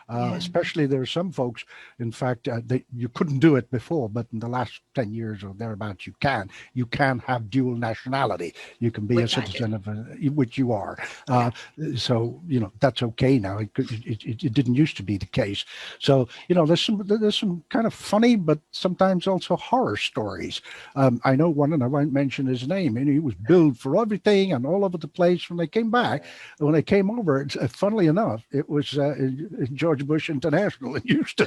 Especially there are some folks, in fact, you couldn't do it before, but in the last 10 years or thereabouts, you can have dual nationality. You can be Which a citizen of which you are. So, that's okay now. It didn't used to be the case. So, there's some kind of funny, but sometimes also horror stories. I know one, and I won't mention his name, and he was billed for everything and all over the place when they came back. When they came over, funnily enough, it was in George Bush International in Houston.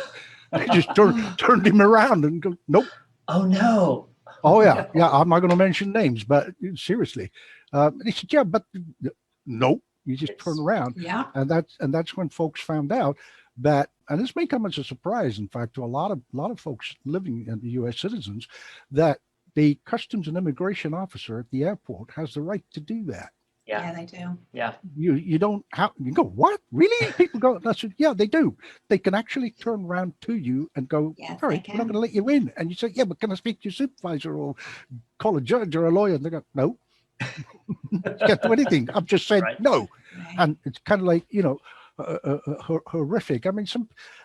They just turned him around and go, nope. Oh, no. Oh, yeah. Yeah, I'm not going to mention names, but seriously. And he said, yeah, but nope. You just turn around. Yeah. And that's when folks found out that, and this may come as a surprise, in fact, to a lot of folks living in the U.S. citizens, that the Customs and Immigration officer at the airport has the right to do that. Yeah, they do. Yeah. You don't have, you go, what? Really? People go, I said, yeah, they do. They can actually turn around to you and go, Yes, all right, they we're not can. going to let you in. And you say, yeah, but can I speak to your supervisor or call a judge or a lawyer? And they go, no. Can't do anything. I've just said no. Right. And it's kind of like, horrific. I mean,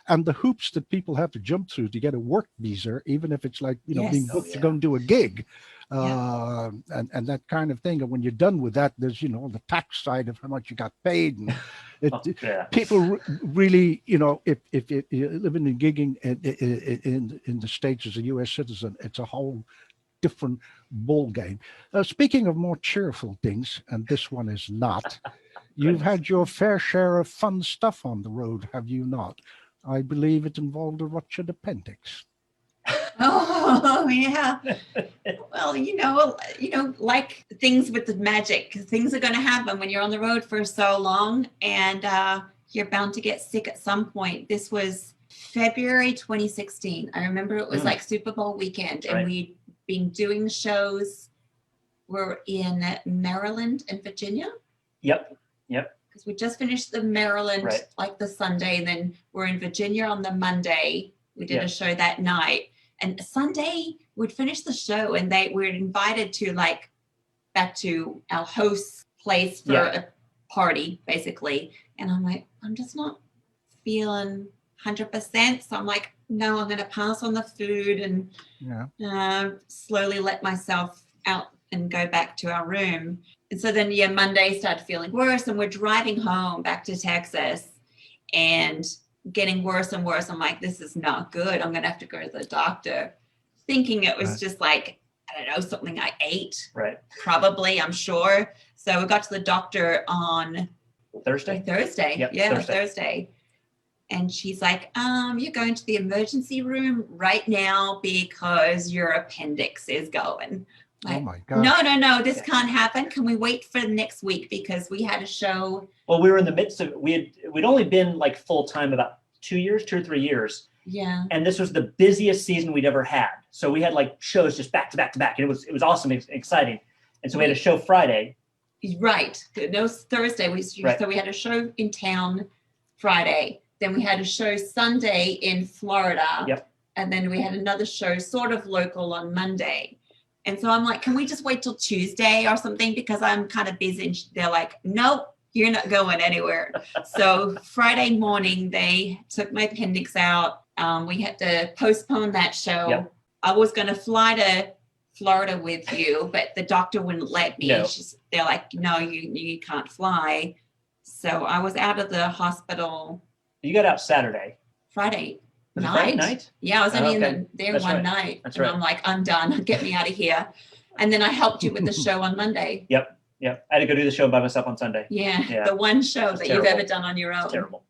and the hoops that people have to jump through to get a work visa, even if it's like, being booked to go and do a gig, and that kind of thing. And when you're done with that, there's, the tax side of how much you got paid. And people really, if you're living and gigging in the States as a U.S. citizen, it's a whole different ball game. Speaking of more cheerful things, and this one is not, you've had your fair share of fun stuff on the road, have you not? I believe it involved a ruptured appendix. Oh, yeah. Well, like things with the magic, things are going to happen when you're on the road for so long, and you're bound to get sick at some point. This was February 2016. I remember it was like Super Bowl weekend, and we'd been doing shows. We're in Maryland and Virginia. Yep. Because we just finished the Maryland like the Sunday, and then we're in Virginia on the Monday. We did a show that night, and Sunday we'd finish the show, and we're invited to back to our host's place for a party, basically. And I'm like, I'm just not feeling 100%. So I'm like, no, I'm going to pass on the food and slowly let myself out and go back to our room. And so then, Monday started feeling worse, and we're driving home back to Texas and getting worse and worse. I'm like, this is not good. I'm going to have to go to the doctor, thinking it was just like I don't know, something I ate, Right. probably, I'm sure. So we got to the doctor on Thursday. Yep, Thursday. Thursday. And she's like, you're going to the emergency room right now because your appendix is going. Like, Oh my God. no, this can't happen. Can we wait for next week? Because we had a show. Well, we were in the midst of we'd only been like full time about 2 or 3 years. Yeah. And this was the busiest season we'd ever had. So we had like shows just back to back to back. And it was awesome, exciting. And so we had a show Friday. Right. No, Thursday. Right. So we had a show in town Friday. Then we had a show Sunday in Florida. Yep. And then we had another show sort of local on Monday. And so I'm like, can we just wait till Tuesday or something? Because I'm kind of busy. And they're like, nope, you're not going anywhere. So Friday morning, they took my appendix out. We had to postpone that show. Yep. I was going to fly to Florida with you, but the doctor wouldn't let me. No. They're like, no, you can't fly. So I was out of the hospital You got out Saturday. Friday Was it night. Friday night? Yeah, I was only Okay. there That's one right. night. That's and right. I'm like, I'm done. Get me out of here. And then I helped you with the show on Monday. Yep. I had to go do the show by myself on Sunday. Yeah, the one show It's that terrible. you've ever done on your own. It's terrible.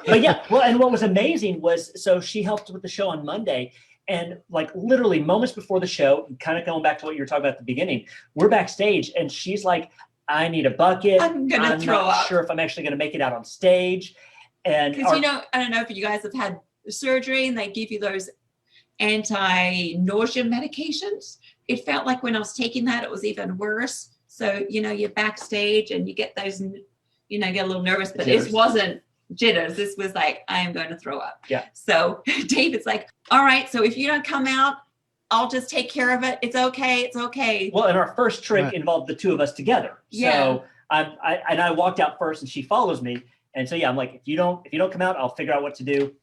But yeah, well, and what was amazing was, so she helped with the show on Monday, and like literally moments before the show, kind of going back to what you were talking about at the beginning, we're backstage and she's like, I need a bucket. I'm gonna throw not up. sure if I'm actually going to make it out on stage. And Because, I don't know if you guys have had surgery and they give you those anti-nausea medications. It felt like when I was taking that, it was even worse. So, you're backstage and you get those, get a little nervous, but Jitters. it wasn't jitters. This was like, I am going to throw up. Yeah. So David's like, all right, so if you don't come out, I'll just take care of it. It's okay. It's okay. well, and our first trick Right. involved the two of us together. Yeah. So I walked out first and she follows me. And so, yeah, I'm like, if you don't come out, I'll figure out what to do.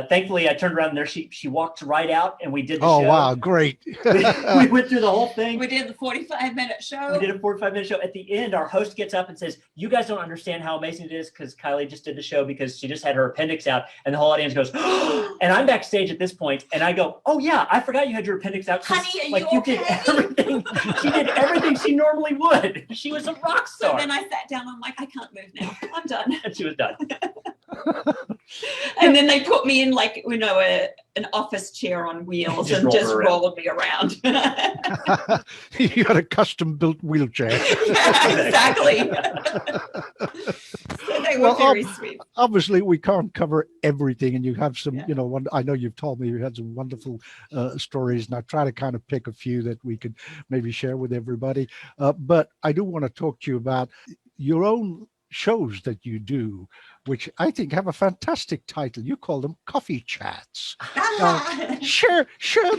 Thankfully, I turned around and there she walked right out and we did the Oh, show. wow. Great. We went through the whole thing. We did the 45-minute show. We did a 45-minute show. At the end, our host gets up and says, you guys don't understand how amazing it is because Kylie just did the show because she just had her appendix out. And the whole audience goes, and I'm backstage at this point, and I go, oh, yeah, I forgot you had your appendix out. 'cause, Honey, are like, you did okay? everything. She did everything she normally would. She was a rock So star. then I sat down. I'm like, I can't move now. I'm done. And she was done. And then they put me in like, an office chair on wheels Just and rolled just her around. rolled me around. You got a custom built wheelchair. Yeah, exactly. So they were Well, very sweet. Obviously, we can't cover everything, and you have some, Yeah. I know you've told me you had some wonderful stories, and I try to kind of pick a few that we could maybe share with everybody. But I do want to talk to you about your own shows that you do, which I think have a fantastic title. You call them Coffee Chats. Share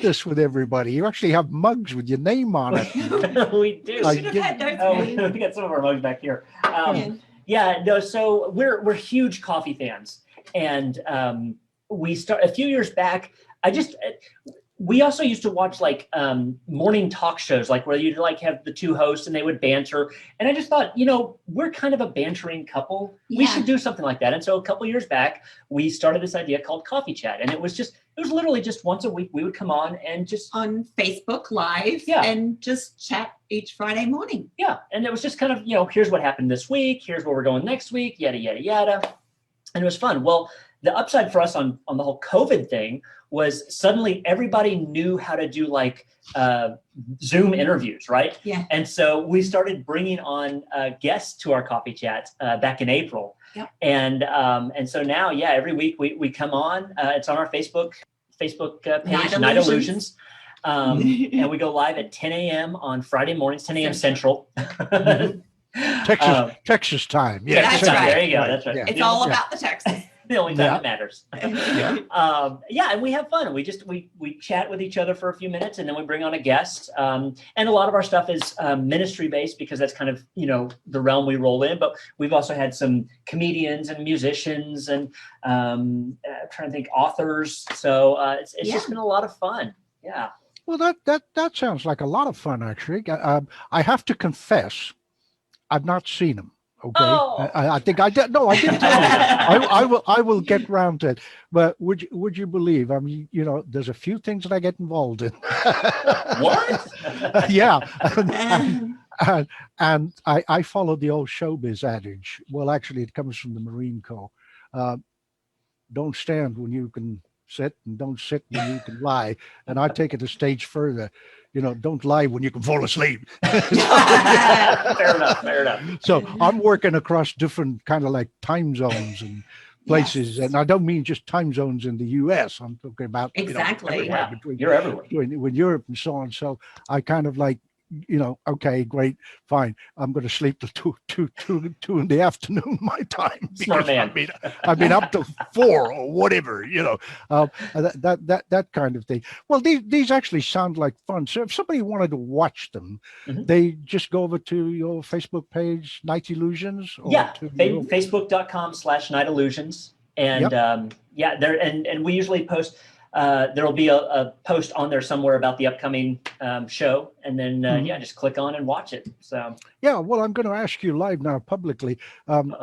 this with everybody. You actually have mugs with your name on it. We do. I Should have get- had those. Oh, made. we got some of our mugs back here. Yeah. Yeah, no, so we're huge coffee fans. And we start a few years back. We also used to watch like morning talk shows, like where you'd like have the two hosts and they would banter. And I just thought, we're kind of a bantering couple. We Yeah. should do something like that. And so a couple years back, we started this idea called Coffee Chat. And it was literally just once a week we would come on and just, On Facebook Live Yeah. and just chat each Friday morning. yeah. And it was just kind of, here's what happened this week. Here's where we're going next week, yada, yada, yada. And it was fun. Well, the upside for us on the whole COVID thing was suddenly everybody knew how to do like Zoom interviews, right? Yeah. And so we started bringing on guests to our coffee chats back in April. Yep. And so now, yeah, every week we come on. It's on our Facebook page, Night Night Illusions. Illusions. And we go live at 10 a.m. on Friday mornings, 10 a.m. Central. Texas time. Yeah, That's Central. right. There you go. That's right. Yeah. It's all about the Texas. The only time Yeah. it matters. Yeah. And we have fun. We chat with each other for a few minutes, and then we bring on a guest. And a lot of our stuff is ministry based because that's kind of the realm we roll in. But we've also had some comedians and musicians and trying to think authors. So it's just been a lot of fun. Yeah. Well, that sounds like a lot of fun, actually. I have to confess, I've not seen them. Okay, Oh. I think I did. No, I didn't tell you. I will get round to it. But would you believe? I mean, there's a few things that I get involved in. What? Yeah, and I follow the old showbiz adage. Well, actually, it comes from the Marine Corps. Don't stand when you can sit, and don't sit when you can lie. And I take it a stage further. Don't lie when you can fall asleep. Fair enough. Fair enough. So I'm working across different kind of like time zones and places, Yes. and I don't mean just time zones in the U.S. I'm talking about Exactly. everywhere Yeah, between you're everywhere. with Europe and so on. So I kind of like, okay, great, fine. I'm going to sleep till two in the afternoon my time, Smart man. I've been up till 4 or whatever, that kind of thing. Well, these actually sound like fun. So if somebody wanted to watch them, Mhm. they just go over to your Facebook page, Night Illusions. Or Yeah, to Facebook.com/Night Illusions. And Yep. there, and we usually post, there'll be a post on there somewhere about the upcoming show. And then, Mhm. just click on and watch it. So, Yeah, well, I'm going to ask you live now publicly.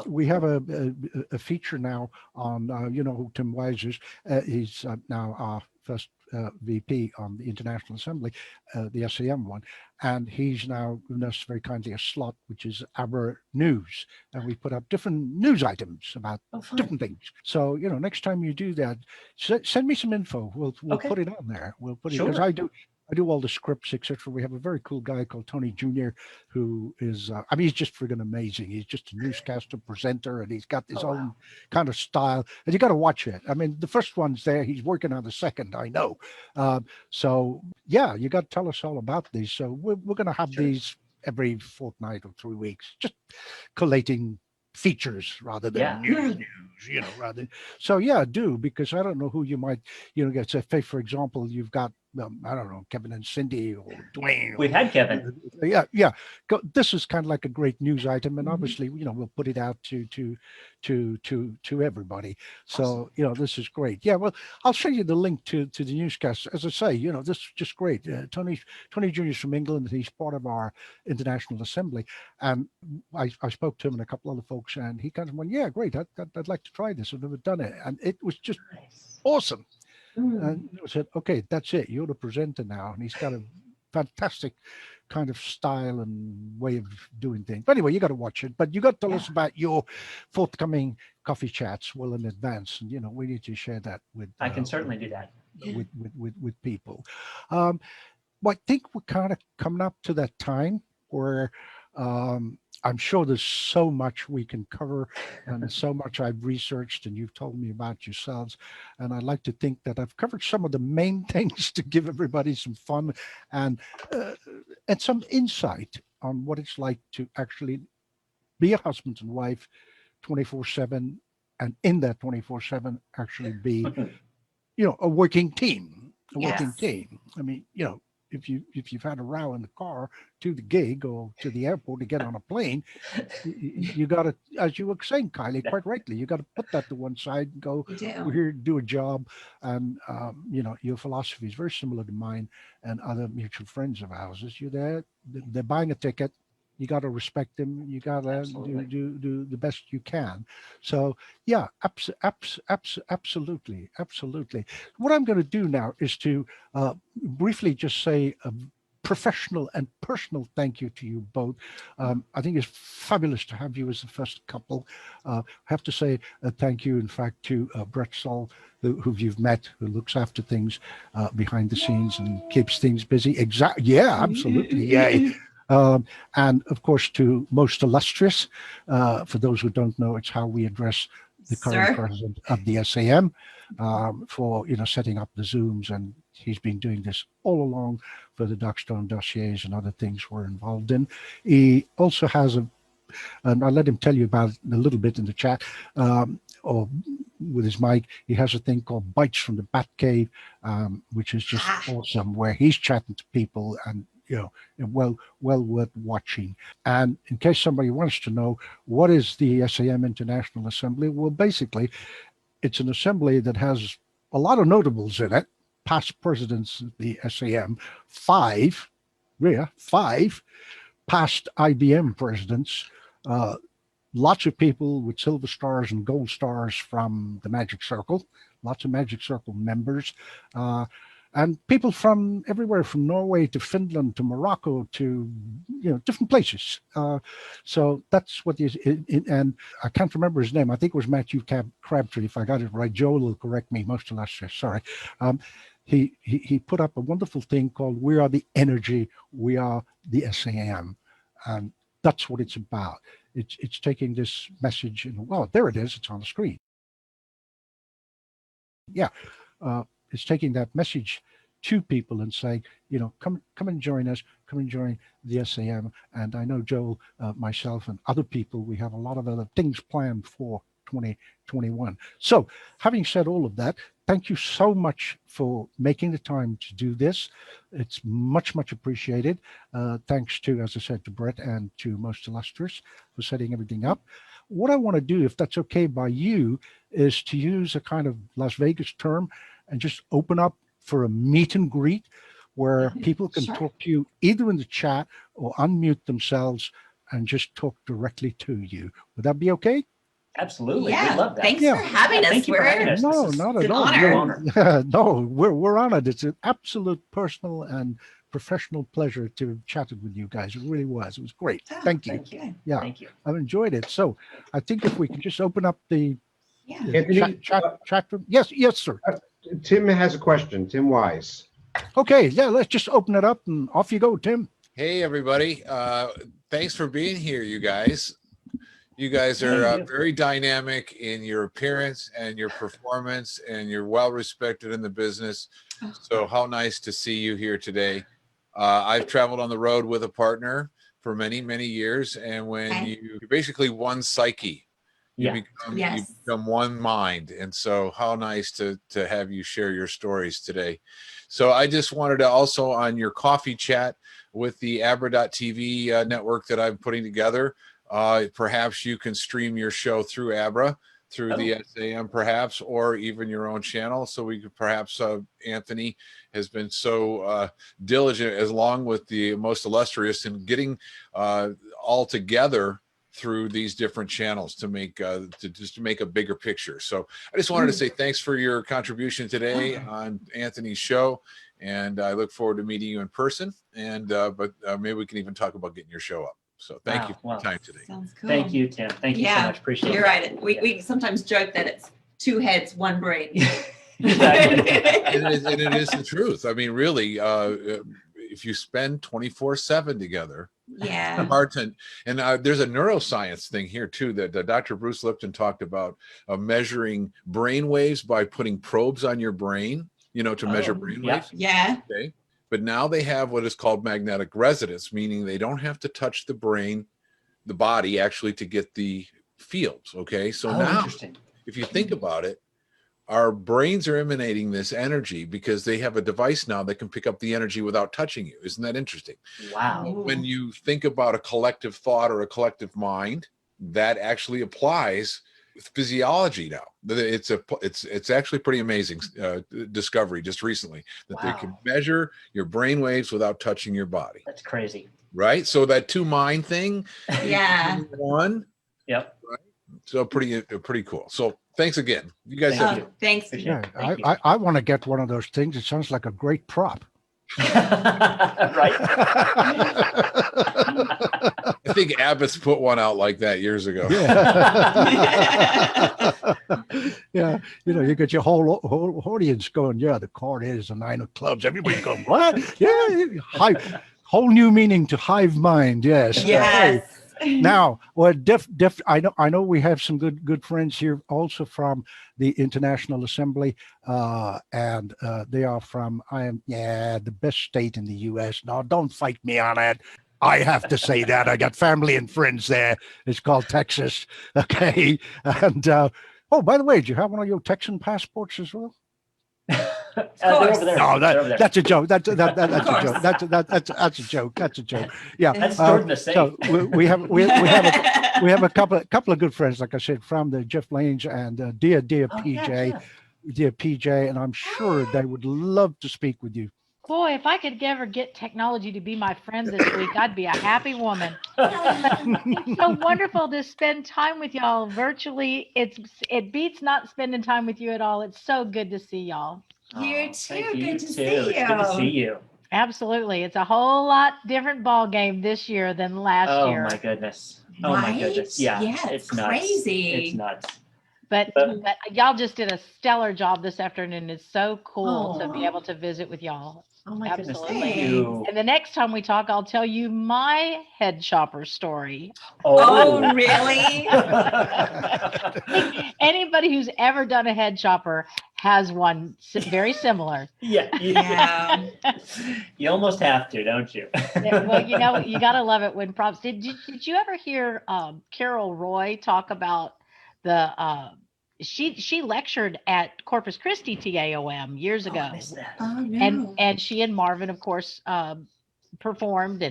We have a feature now on, who Tim Wise is. He's now our first VP on the International Assembly, the SAM one. And he's now given us very kindly a slot, which is our news. And we put up different news items about fun. different things. So, next time you do that, send me some info. We'll Okay. put it on there. We'll put it, Sure. because I do all the scripts, etc. We have a very cool guy called Tony Jr. who is, he's just friggin' amazing. He's just a newscaster, presenter, and he's got his own kind of style. And you got to watch it. I mean, the first one's there. He's working on the second, I know. So, yeah, you got to tell us all about these. So we're going to have these every fortnight or 3 weeks, just collating features rather than news, rather. So yeah, do, because I don't know who you might, get. Say, for example, you've got, I don't know, Kevin and Cindy or Dwayne. We've had Kevin. Yeah. This is kind of like a great news item, and Mhm. obviously, we'll put it out to everybody. So Awesome. this is great. Yeah, well, I'll send you the link to the newscast. As I say, this is just great. Tony Jr. is from England. He's part of our International Assembly, and I spoke to him and a couple other folks, and he kind of went, "Yeah, great. I'd like to try this. I've never done it," and it was just Nice. awesome. Mm. And I said, "Okay, that's it. You're the presenter now." And he's got a fantastic kind of style and way of doing things. But anyway, you got to watch it. But you got to tell us about your forthcoming coffee chats well in advance, and we need to share that with. I can certainly do that. With people. Well, I think we're kind of coming up to that time where. I'm sure there's so much we can cover and so much I've researched and you've told me about yourselves. And I'd like to think that I've covered some of the main things to give everybody some fun and some insight on what it's like to actually be a husband and wife 24/7, and in that 24/7 actually be, a working team, Yes. I mean, if you've had a row in the car to the gig or to the airport to get on a plane, you got to, as you were saying, Kylie, quite rightly, you got to put that to one side and go, You do. we're here to do a job. And, your philosophy is very similar to mine and other mutual friends of ours. You're there, they're buying a ticket. You got to respect them. You got to do the best you can. So yeah, absolutely. What I'm going to do now is to briefly just say a professional and personal thank you to you both. I think it's fabulous to have you as the first couple. I have to say a thank you, in fact, to Brett Saul, who you've met, who looks after things behind the scenes and keeps things busy. Exactly. Yeah, absolutely. Yay. And of course, to most illustrious, for those who don't know, it's how we address the current president of the SAM for setting up the Zooms, and he's been doing this all along for the Darkstone Dossiers and other things we're involved in. He also has and I'll let him tell you about it a little bit in the chat, or with his mic. He has a thing called Bites from the Bat Cave, which is just awesome, where he's chatting to people and well worth watching. And in case somebody wants to know, what is the SAM International Assembly? Well, basically, it's an assembly that has a lot of notables in it, past presidents of the SAM, five past IBM presidents, lots of people with silver stars and gold stars from the Magic Circle, lots of Magic Circle members, and people from everywhere, from Norway to Finland to Morocco to, different places. So that's what is, and I can't remember his name. I think it was Matthew Crabtree, if I got it right. Joel will correct me most of last year. Sorry. He put up a wonderful thing called "We Are the Energy, We Are the SAM," and that's what it's about. It's taking this message, and well, there it is. It's on the screen. Yeah. It's taking that message to people and saying, come and join us, come and join the SAM. And I know Joel, myself, and other people, we have a lot of other things planned for 2021. So having said all of that, thank you so much for making the time to do this. It's much, much appreciated. Thanks to, as I said, to Brett and to Most Illustrious for setting everything up. What I want to do, if that's okay by you, is to use a kind of Las Vegas term and just open up for a meet and greet where people can talk to you either in the chat or unmute themselves and just talk directly to you. Would that be okay? Absolutely. Yeah. We love that. Thanks for having us. Thank you for having us. No, This is not an at all. honor. No, we're honored. It's an absolute personal and professional pleasure to have chatted with you guys. It really was. It was great. Oh, Thank you. Thank you. Yeah, Thank you. I've enjoyed it. So I think if we can just open up the Yeah. Anthony, chat room. Yes, sir. Tim has a question. Tim Wise. Okay, yeah, let's just open it up and off you go, Tim. Hey, everybody. Thanks for being here, you guys. You guys are Thank you. very dynamic in your appearance and your performance, and you're well respected in the business. So how nice to see you here today. I've traveled on the road with a partner for many, many years. And when you're basically one psyche, you become one mind. And so how nice to have you share your stories today. So I just wanted to also, on your coffee chat with the Abra.tv network that I'm putting together, perhaps you can stream your show through Abra, through the SAM perhaps, or even your own channel. So we could perhaps, Anthony has been so diligent, along with the Most Illustrious, in getting all together through these different channels to make to make a bigger picture. So I just wanted to say thanks for your contribution today on Anthony's show, and I look forward to meeting you in person. And but maybe we can even talk about getting your show up. So thank you for your time today. Sounds cool. Thank you, Tim. Thank you so much. Appreciate it. You're right. We sometimes joke that it's two heads, one brain. Exactly. And it is the truth. I mean, really, if you spend 24/7 together, Yeah. hard to, and there's a neuroscience thing here too that Dr. Bruce Lipton talked about, measuring brain waves by putting probes on your brain, to measure brain waves. Yeah. Okay. But now they have what is called magnetic resonance, meaning they don't have to touch the brain, the body actually, to get the fields. Okay. So now, if you think about it, our brains are emanating this energy because they have a device now that can pick up the energy without touching you. Isn't that interesting? Wow. When you think about a collective thought or a collective mind, that actually applies with physiology now. It's actually pretty amazing discovery just recently that they can measure your brain waves without touching your body. That's crazy. Right? So that two mind thing, one. Yep. Right? So pretty cool. So thanks again. You guys have thanks. Yeah, I want to get one of those things. It sounds like a great prop. Right. I think Abbott's put one out like that years ago. Yeah. You get your whole audience going, yeah, the card is a 9 of clubs. Everybody going, what? Yeah. Whole new meaning to hive mind. Yes. Yes. Now, well, I know we have some good friends here also from the International Assembly, and they are from the best state in the U.S. Now, don't fight me on it. I have to say that. I got family and friends there. It's called Texas. Okay. And by the way, do you have one of your Texan passports as well? They're over there. No, They're over there. that's a joke. That's a joke. That's a joke. That's a joke. Yeah. That's stored in the safe. So we have a couple of good friends, like I said, from the Jeff Lanes and dear PJ, and I'm sure they would love to speak with you. Boy, if I could ever get technology to be my friend this week, I'd be a happy woman. It's so wonderful to spend time with y'all virtually. It beats not spending time with you at all. It's so good to see y'all. You Oh, too. thank you. Good You to too. see It's good to see you. you. Absolutely. It's a whole lot different ball game this year than last Oh year. my goodness. Oh my goodness. Right? Yeah. Yeah, it's nuts. crazy. It's nuts. But But- y'all just did a stellar job this afternoon. It's so cool to be Aw. able to visit with y'all. Oh my goodness. Absolutely. Thank you. And the next time we talk, I'll tell you my head shopper story. Oh, really? Anybody who's ever done a head shopper has one very similar. Yeah. Yeah. You almost have to, don't you? Well, you know, you got to love it when props. Did you ever hear Carol Roy talk about the she lectured at Corpus Christi TAOM years ago, I missed that. Oh, no. and she and Marvin, of course, performed,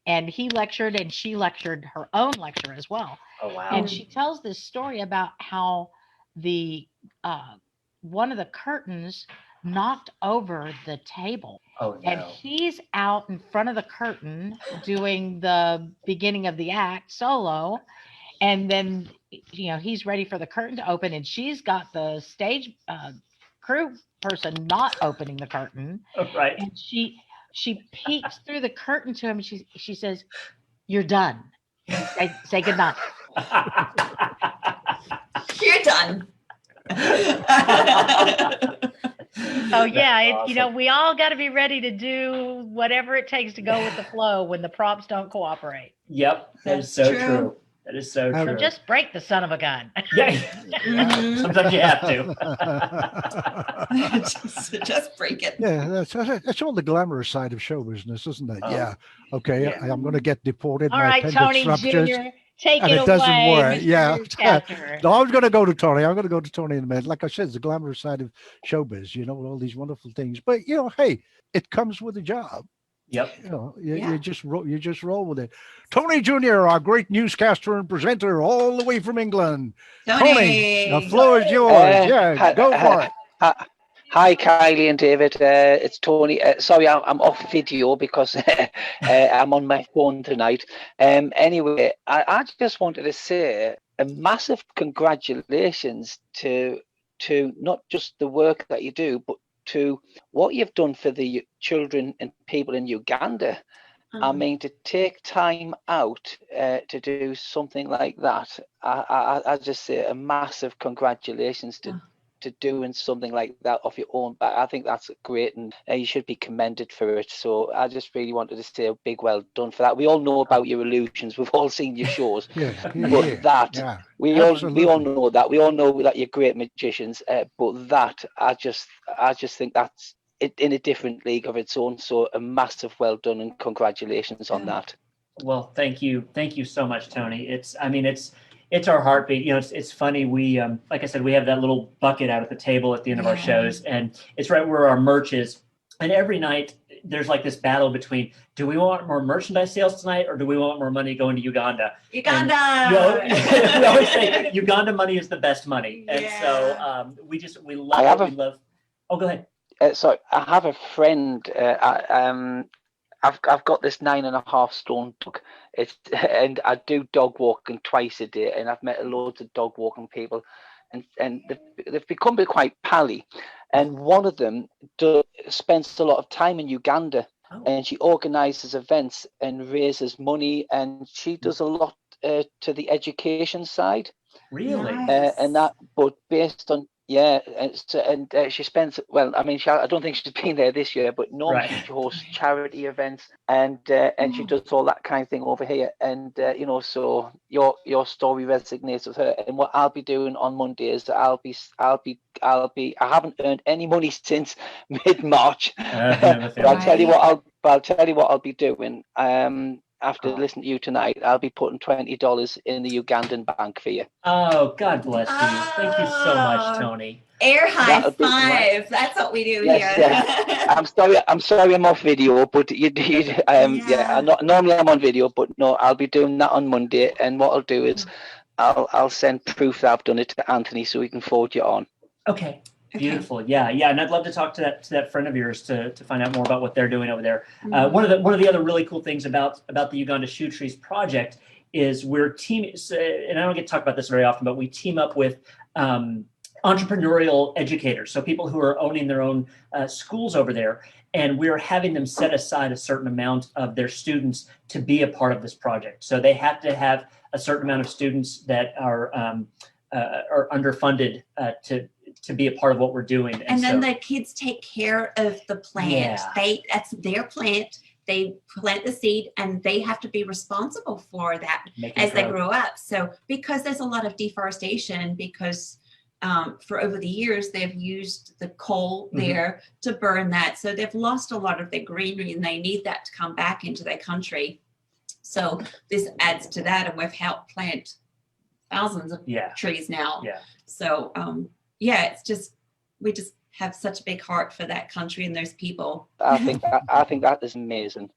and he lectured and she lectured her own lecture as well. Oh wow. And she tells this story about how the one of the curtains knocked over the table. Oh And no. he's out in front of the curtain doing the beginning of the act solo. And then, you know, he's ready for the curtain to open, and she's got the stage crew person not opening the curtain. Right. And she peeks through the curtain to him, and she says, "You're done. Say goodnight." You're done. Oh yeah, That's you know, awesome. we all got to be ready to do whatever it takes to go with the flow when the props don't cooperate. Yep. That is That's so true. true. That is so So So true. just break the son of a gun. Yeah. Mhm. Sometimes you have to. just break it. Yeah, that's all the glamorous side of show business, isn't it? Oh, Yeah. Okay, yeah. I'm going to get deported. All my right, appendix Tony ruptures, Jr., take and it it doesn't away, work. Mr. Yeah. Newscaster. No, I was going to go to Tony. I'm going to go to Tony in a minute. Like I said, it's the glamorous side of showbiz, you know, all these wonderful things. But you know, hey, it comes with a job. Yep. You know, Yeah. you just roll with it. Tony Jr., our great newscaster and presenter, all the way from England. Tony, the floor is yours. Yeah, go for it. Hi, Kylie and David. It's Tony. Sorry, I'm off video because I'm on my phone tonight. Anyway, I just wanted to say a massive congratulations to not just the work that you do, but to what you've done for the children and people in Uganda. I mean, to take time out to do something like that, I just say a massive congratulations to doing something like that off your own back. I think that's great, and you should be commended for it. So I just really wanted to say a big well done for that. We all know about your illusions. We've all seen your shows. Yeah, But that yeah, we all absolutely. know that. We all know that you're great magicians. But that I just think that's it in a different league of its own. So a massive well done and congratulations on that. Well, thank you so much, Tony. It's our heartbeat. You know, it's funny. We, like I said, we have that little bucket out at the table at the end of our shows, and it's right where our merch is. And every night there's like this battle between, do we want more merchandise sales tonight, or do we want more money going to Uganda? Uganda. And, you know, we always say Uganda money is the best money, and so we love. Oh, go ahead. So I have a friend. I've got this 9.5 stone dog. And I do dog walking twice a day, and I've met loads of dog walking people, and they've become quite pally. And one of them spends a lot of time in Uganda, and she organises events and raises money, and she does a lot to the education side. Really? And that, but based on and she spends I don't think she's been there this year, but normally she hosts charity events and she does all that kind of thing over here. And you know, so your story resonates with her. And what I'll be doing on Monday is that I haven't earned any money since mid-March. But I'll tell you what I'll be doing. After listening to you tonight, I'll be putting $20 in the Ugandan bank for you. Oh, God bless you. Thank you so much, Tony. Air high five. That's what we do here. I'm sorry I'm off video, but normally I'm on video, but no, I'll be doing that on Monday. And what I'll do is I'll send proof that I've done it to Anthony so he can forward you on. Okay. Okay. Beautiful. Yeah. And I'd love to talk to that friend of yours to find out more about what they're doing over there. Mhm. One of the other really cool things about the Uganda Shoe Trees project is we're teaming, and I don't get to talk about this very often, but we team up with entrepreneurial educators, so people who are owning their own schools over there, and we're having them set aside a certain amount of their students to be a part of this project. So they have to have a certain amount of students that are underfunded to be a part of what we're doing. And then so, the kids take care of the plant. Yeah. That's their plant. They plant the seed and they have to be responsible for that make it as they grow. grow up. So because there's a lot of deforestation, because for over the years they've used the coal there to burn that. So they've lost a lot of their greenery and they need that to come back into their country. So this adds to that, and we've helped plant thousands of trees now. Yeah. So it's just, we just have such a big heart for that country and those people. I think that is amazing.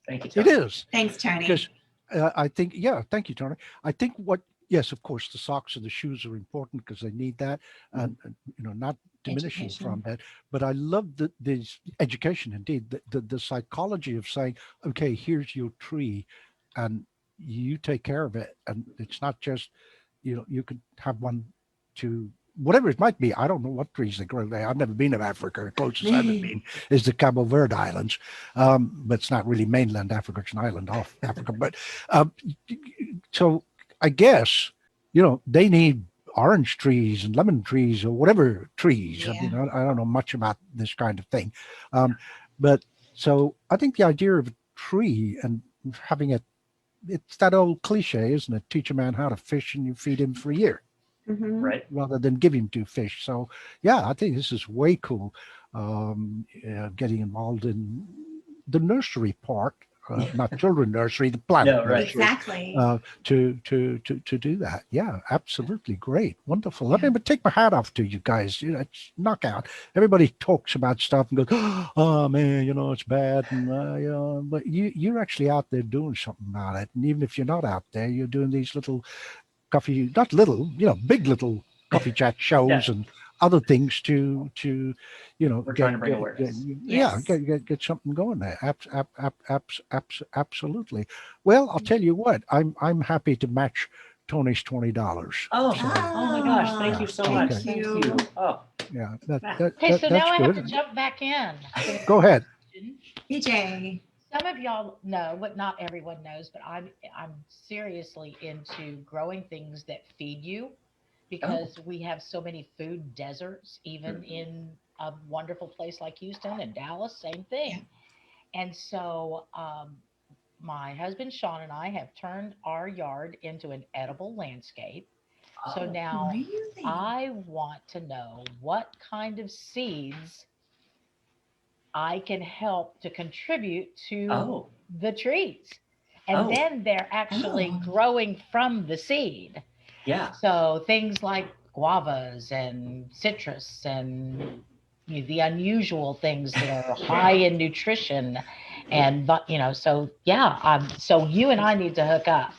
Thank you, It Tony. is. Thanks, Tony. Because I think, thank you, Tony. I think yes, of course, the socks and the shoes are important because they need that, and not diminishing from that. But I love this education, indeed, the psychology of saying, okay, here's your tree, and you take care of it, and it's not just, you could have one to whatever it might be. I don't know what trees they grow there. I've never been to Africa. The closest I've been is the Cabo Verde Islands, but it's not really mainland Africa. It's an island off Africa. But so I guess, they need orange trees and lemon trees or whatever trees. Yeah. I don't know much about this kind of thing. But so I think the idea of a tree and having it's that old cliche, isn't it? Teach a man how to fish and you feed him for a year. Mhm. Right. Rather than give him 2 fish. So I think this is way cool. Getting involved in the nursery part, not children nursery, the plant No, right. nursery, Exactly. to do that. Yeah, absolutely great, wonderful. Let me take my hat off to you guys. It's knockout. Everybody talks about stuff and goes, "Oh man, it's bad," and but you're actually out there doing something about it. And even if you're not out there, you're doing these little coffee, not little, big little coffee chat shows and other things to We're trying to bring awareness. get something going there. Absolutely. Well, I'll tell you what, I'm happy to match Tony's $20. Oh my gosh! Thank you so much. Okay. Thank you. Oh, Yeah. Okay, so now I have to jump back in. Go ahead. PJ. Some of y'all know, what not everyone knows, but I'm seriously into growing things that feed you, because we have so many food deserts, even in a wonderful place like Houston and Dallas, same thing. And so my husband Sean and I have turned our yard into an edible landscape. So now Really? I want to know what kind of seeds I can help to contribute to the trees. And then they're actually growing from the seed. yeah. So things like guavas and citrus and the unusual things that are high in nutrition. And, so so you and I need to hook up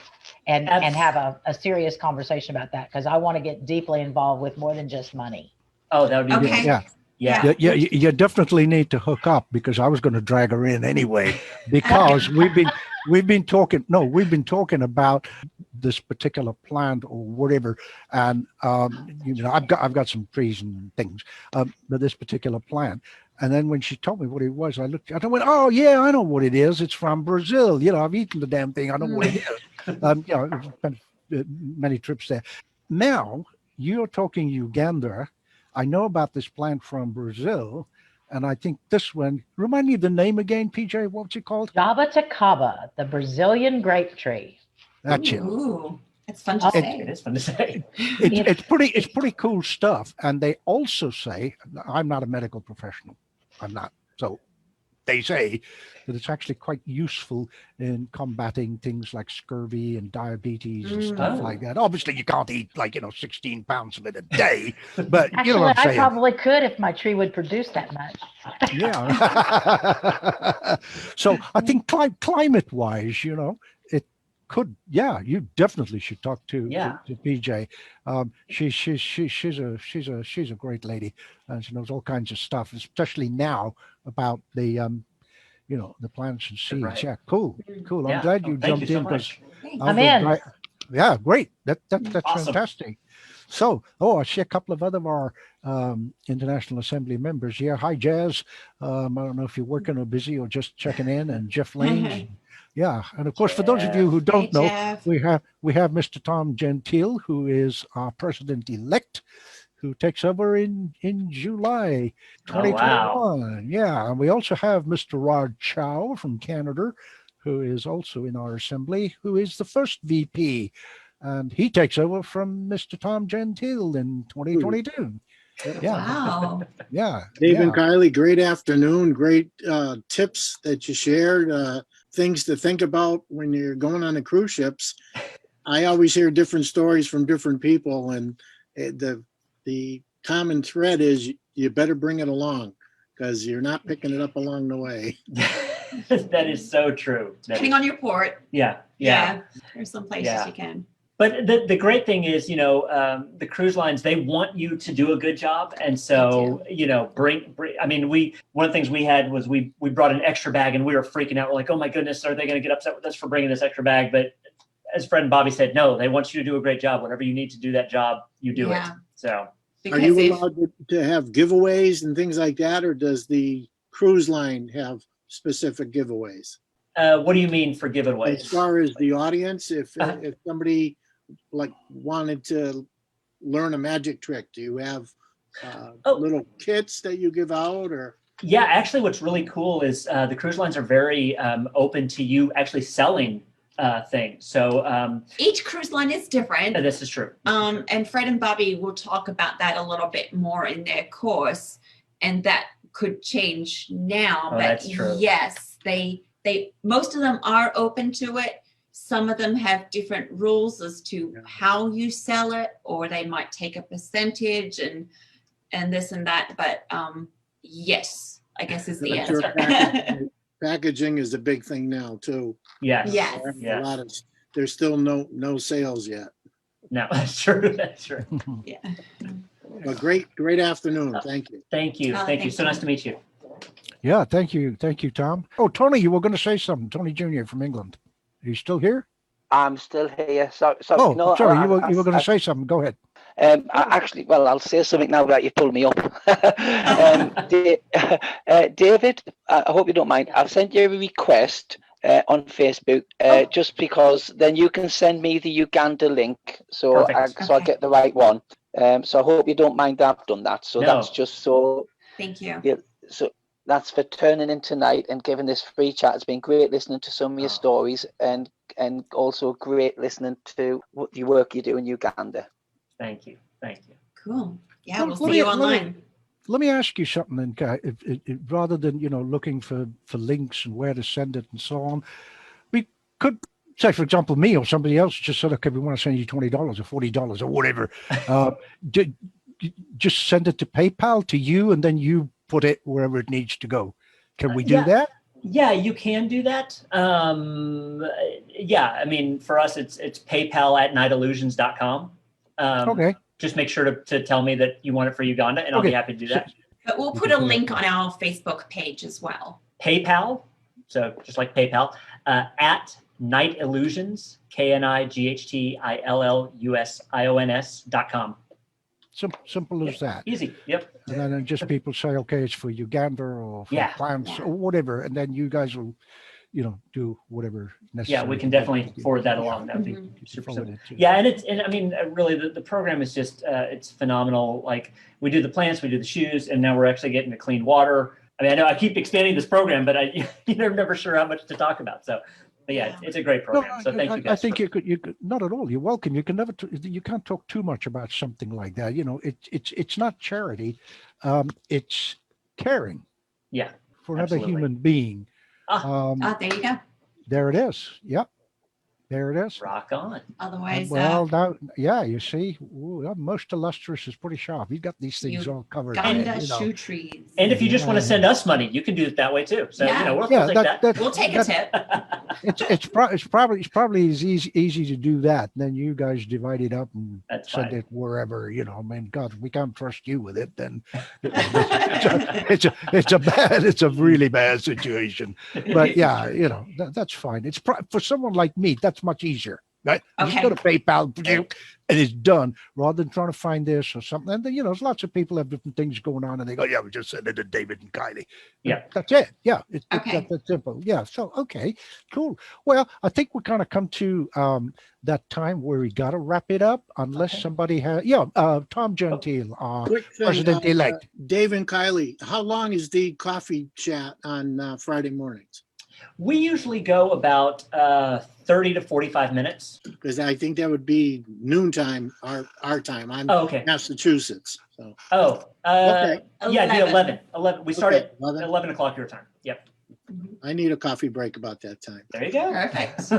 and have a serious conversation about that, because I want to get deeply involved with more than just money. Oh, that would be Okay. good. Yeah. You definitely need to hook up, because I was going to drag her in anyway, because we've been talking about this particular plant or whatever, and I've got some trees and things, but this particular plant. And then when she told me what it was, I looked at it and went, "Oh yeah, I know what it is. It's from Brazil. I've eaten the damn thing. I know what it is." I've spent many trips there. Now you're talking Uganda. I know about this plant from Brazil, and I think this one, remind me of the name again, PJ, what's it called? Jabuticaba, the Brazilian grape tree. That's it. Ooh, it's fun to say. It is fun to say. It's pretty cool stuff. And they also say, I'm not a medical professional. I'm not. So they say that it's actually quite useful in combating things like scurvy and diabetes and stuff like that. Obviously, you can't eat 16 pounds of it a day, but Actually, you know what I'm I saying. probably could if my tree would produce that much. Yeah. So I think climate-wise, it could, yeah, you definitely should talk to Yeah. to PJ. She's a great lady, and she knows all kinds of stuff, especially now about the the plants and seeds. Right. Yeah, cool. I'm Yeah. glad Oh, you thank jumped you so in because much. I'm in. Yeah, great. That's Awesome. fantastic. So, I see a couple of other of our International Assembly members here. Hi, Jazz. I don't know if you're working or busy or just checking in. And Jeff Lange. Yeah, and of course, for those of you who don't know, Jeff. we have Mr. Tom Gentile, who is our president-elect, who takes over in July Oh, wow. 2021. Yeah, and we also have Mr. Rod Chow from Canada, who is also in our assembly, who is the first VP, and he takes over from Mr. Tom Gentile in 2022. Yeah, Wow. yeah. Dave yeah. and Kylie, great afternoon. Great tips that you shared, things to think about when you're going on the cruise ships. I always hear different stories from different people, and the common thread is you better bring it along because you're not picking it up along the way. That is so true. Depending on your port. Yeah. There's some places Yeah. you can. But the great thing is, the cruise lines, they want you to do a good job. And so, bring, I mean, one of the things we had was we brought an extra bag and we were freaking out. We're like, oh my goodness, are they going to get upset with us for bringing this extra bag? But as Fred and Bobby said, no, they want you to do a great job. Whatever you need to do that job, you do it. So. Are you allowed to have giveaways and things like that, or does the cruise line have specific giveaways? What do you mean for giveaways? As far as the audience, if somebody wanted to learn a magic trick, do you have little kits that you give out, or? Yeah, actually, what's really cool is the cruise lines are very open to you actually selling things. So each cruise line is different. This is true. And Fred and Bobby will talk about that a little bit more in their course, and that could change now. Oh, but that's true. Yes, they most of them are open to it. Some of them have different rules as to how you sell it, or they might take a percentage and this and that. But yes, I guess is the answer. Packaging is a big thing now too. Yes. Yes. There's still no sales yet. No, that's true. That's true. Yeah. But great afternoon. Thank you. Thank you. Thank you. So nice to meet you. Yeah, thank you, Tom. Oh, Tony, you were going to say something. Tony Jr. from England. Are you still here? I'm still here. So oh, no, sorry, you were going to say something. Go ahead. I'll say something now that you pulled me up. David, I hope you don't mind. I've sent you a request on Facebook just because then you can send me the Uganda link, so I'll get the right one. So I hope you don't mind that I've done that. So that's just so. Thank you. Yeah, so that's for turning in tonight and giving this free chat. It's been great listening to some of your stories and also great listening to what the work you do in Uganda. Thank you. Cool. Yeah, we'll see you online. Let me ask you something, then, Guy. Rather than looking for links and where to send it and so on, we could say, for example, me or somebody else just said, okay, we want to send you $20 or $40 or whatever. Just send it to PayPal to you, and then you put it wherever it needs to go. Can we do that? Yeah, you can do that. I mean, for us, it's PayPal@nightillusions.com. Okay. Just make sure to tell me that you want it for Uganda, and I'll be happy to do that. But we'll put a link on our Facebook page as well. PayPal, so just like PayPal, at Night Illusions, KNIGHTILLUSIONS.com. Simple as that. Easy. Yep. And then just people say, okay, it's for Uganda or for plants or whatever, and then you guys will, do whatever necessary. Yeah, we can definitely forward that along. That would be super simple. Yeah, and I mean, really, the program is just it's phenomenal. Like, we do the plants, we do the shoes, and now we're actually getting to clean water. I mean, I know I keep expanding this program, but you're never sure how much to talk about. So, but yeah, it's a great program. So thank you guys. I think you could not at all. You're welcome. You can never. You can't talk too much about something like that. It's not charity. It's caring. Yeah. For another human being. There you go. There it is. Yep. There it is. Rock on. Otherwise, now, you see, most illustrious is pretty sharp. He's got these things all covered. Uganda shoe trees. And if you just want to send us money, you can do it that way too. So we'll take that. We'll take a tip. it's probably as easy to do that. And then you guys divide it up and That's send fine. it wherever. I mean, God, we can't trust you with it. Then it's a really bad situation. But yeah, that's fine. It's for someone like me, that's much easier. Right? You just Okay. go to PayPal and it's done, rather than trying to find this or something. And then, there's lots of people have different things going on, and they go, "Yeah, we just send it to David and Kylie." Yeah. That's it. Yeah, it's Okay. that simple. Yeah. So okay, cool. Well, I think we kind of come to that time where we got to wrap it up, unless Okay. somebody has. Tom Gentile, Quick thing, President elect. Dave and Kylie, how long is the coffee chat on Friday mornings? We usually go about 30 to 45 minutes. Because I think that would be noontime, our time. I'm Oh, okay. Massachusetts. So Oh, Okay. yeah, it'd be 11. 11. We start Okay, at 11. 11 o'clock your time. Yep. I need a coffee break about that time. There you go. Perfect.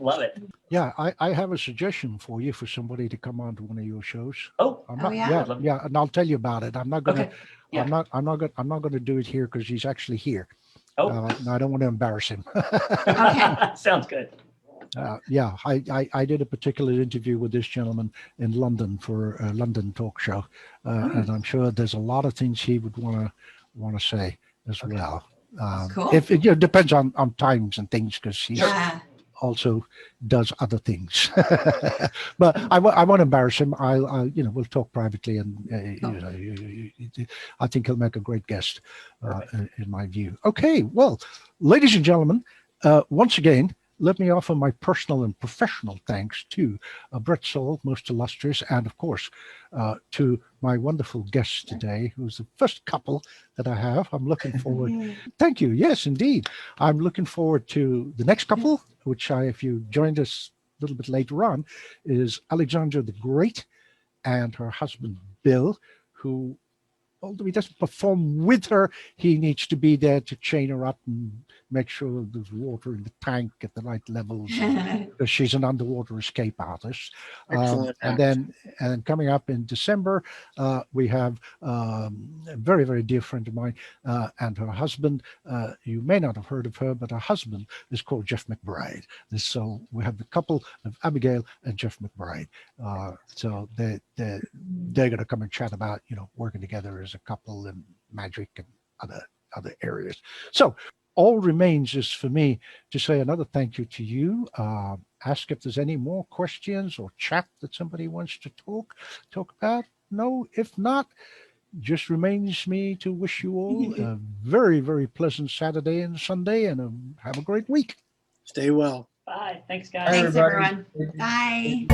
Love it. Yeah, I have a suggestion for you for somebody to come on to one of your shows. Oh, I'm Oh, not, yeah. yeah, and I'll tell you about it. I'm not gonna, okay. Yeah. I'm not gonna do it here because he's actually here. Oh, No, I don't want to embarrass him. Okay. sounds good. Yeah, I did a particular interview with this gentleman in London for a London talk show, and I'm sure there's a lot of things he would want to say as well. Cool. If it depends on times and things, because he Yeah. also does other things. But I won't embarrass him. I'll we'll talk privately, and I think he'll make a great guest, in my view. Okay, well, ladies and gentlemen, once again, let me offer my personal and professional thanks to Brett Soul, most illustrious, and of course, to my wonderful guests today, who's the first couple that I have. I'm looking forward. Thank you. Yes, indeed. I'm looking forward to the next couple, which if you joined us a little bit later on, is Alexandra the Great and her husband, Bill, who, although he doesn't perform with her, he needs to be there to chain her up and make sure there's water in the tank at the right levels, because she's an underwater escape artist. Excellent And act. then coming up in December, we have a very, very dear friend of mine and her husband. You may not have heard of her, but her husband is called Jeff McBride. So we have the couple of Abigail and Jeff McBride. So they're going to come and chat about, working together as a couple and magic and other areas. So all remains is for me to say another thank you to you. Ask if there's any more questions or chat that somebody wants to talk about. No, if not, just remains me to wish you all a very, very pleasant Saturday and Sunday, and have a great week. Stay well. Bye. Thanks, guys. Thanks, everyone. Bye.